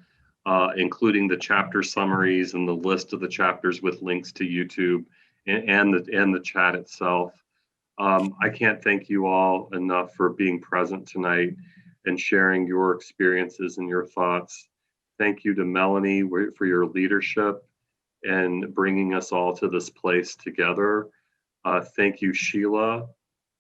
Speaker 1: including the chapter summaries and the list of the chapters with links to YouTube and the chat itself. I can't thank you all enough for being present tonight and sharing your experiences and your thoughts. Thank you to Melanie for your leadership and bringing us all to this place together. Thank you, Sheila,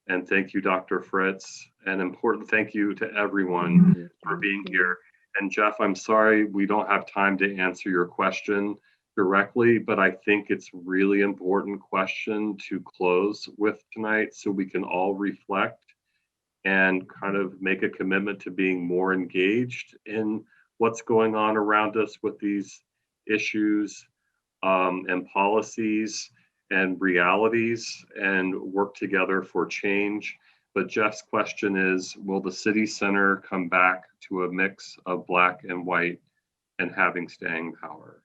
Speaker 1: and thank you, Dr. Fritz, and important thank you to everyone for being here. And Jeff, I'm sorry we don't have time to answer your question directly, but I think it's really important question to close with tonight so we can all reflect and kind of make a commitment to being more engaged in what's going on around us with these issues and policies and realities, and work together for change. But Jeff's question is, will the city center come back to a mix of Black and white and having staying power?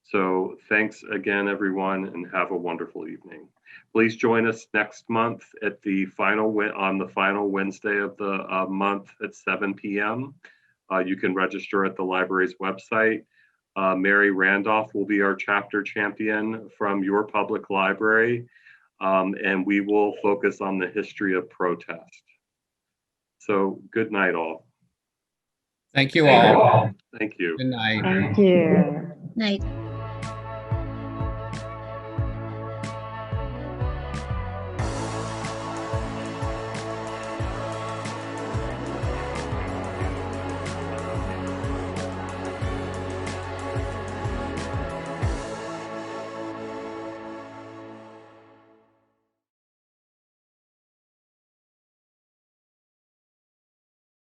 Speaker 1: So thanks again, everyone, and have a wonderful evening. Please join us next month at the final Wednesday of the month at 7 p.m. You can register at the library's website. Mary Randolph will be our chapter champion from your public library, and we will focus on the history of protest. So good night, all.
Speaker 3: Thank you all.
Speaker 1: Thank you.
Speaker 3: Good night.
Speaker 2: Thank you.
Speaker 7: Night.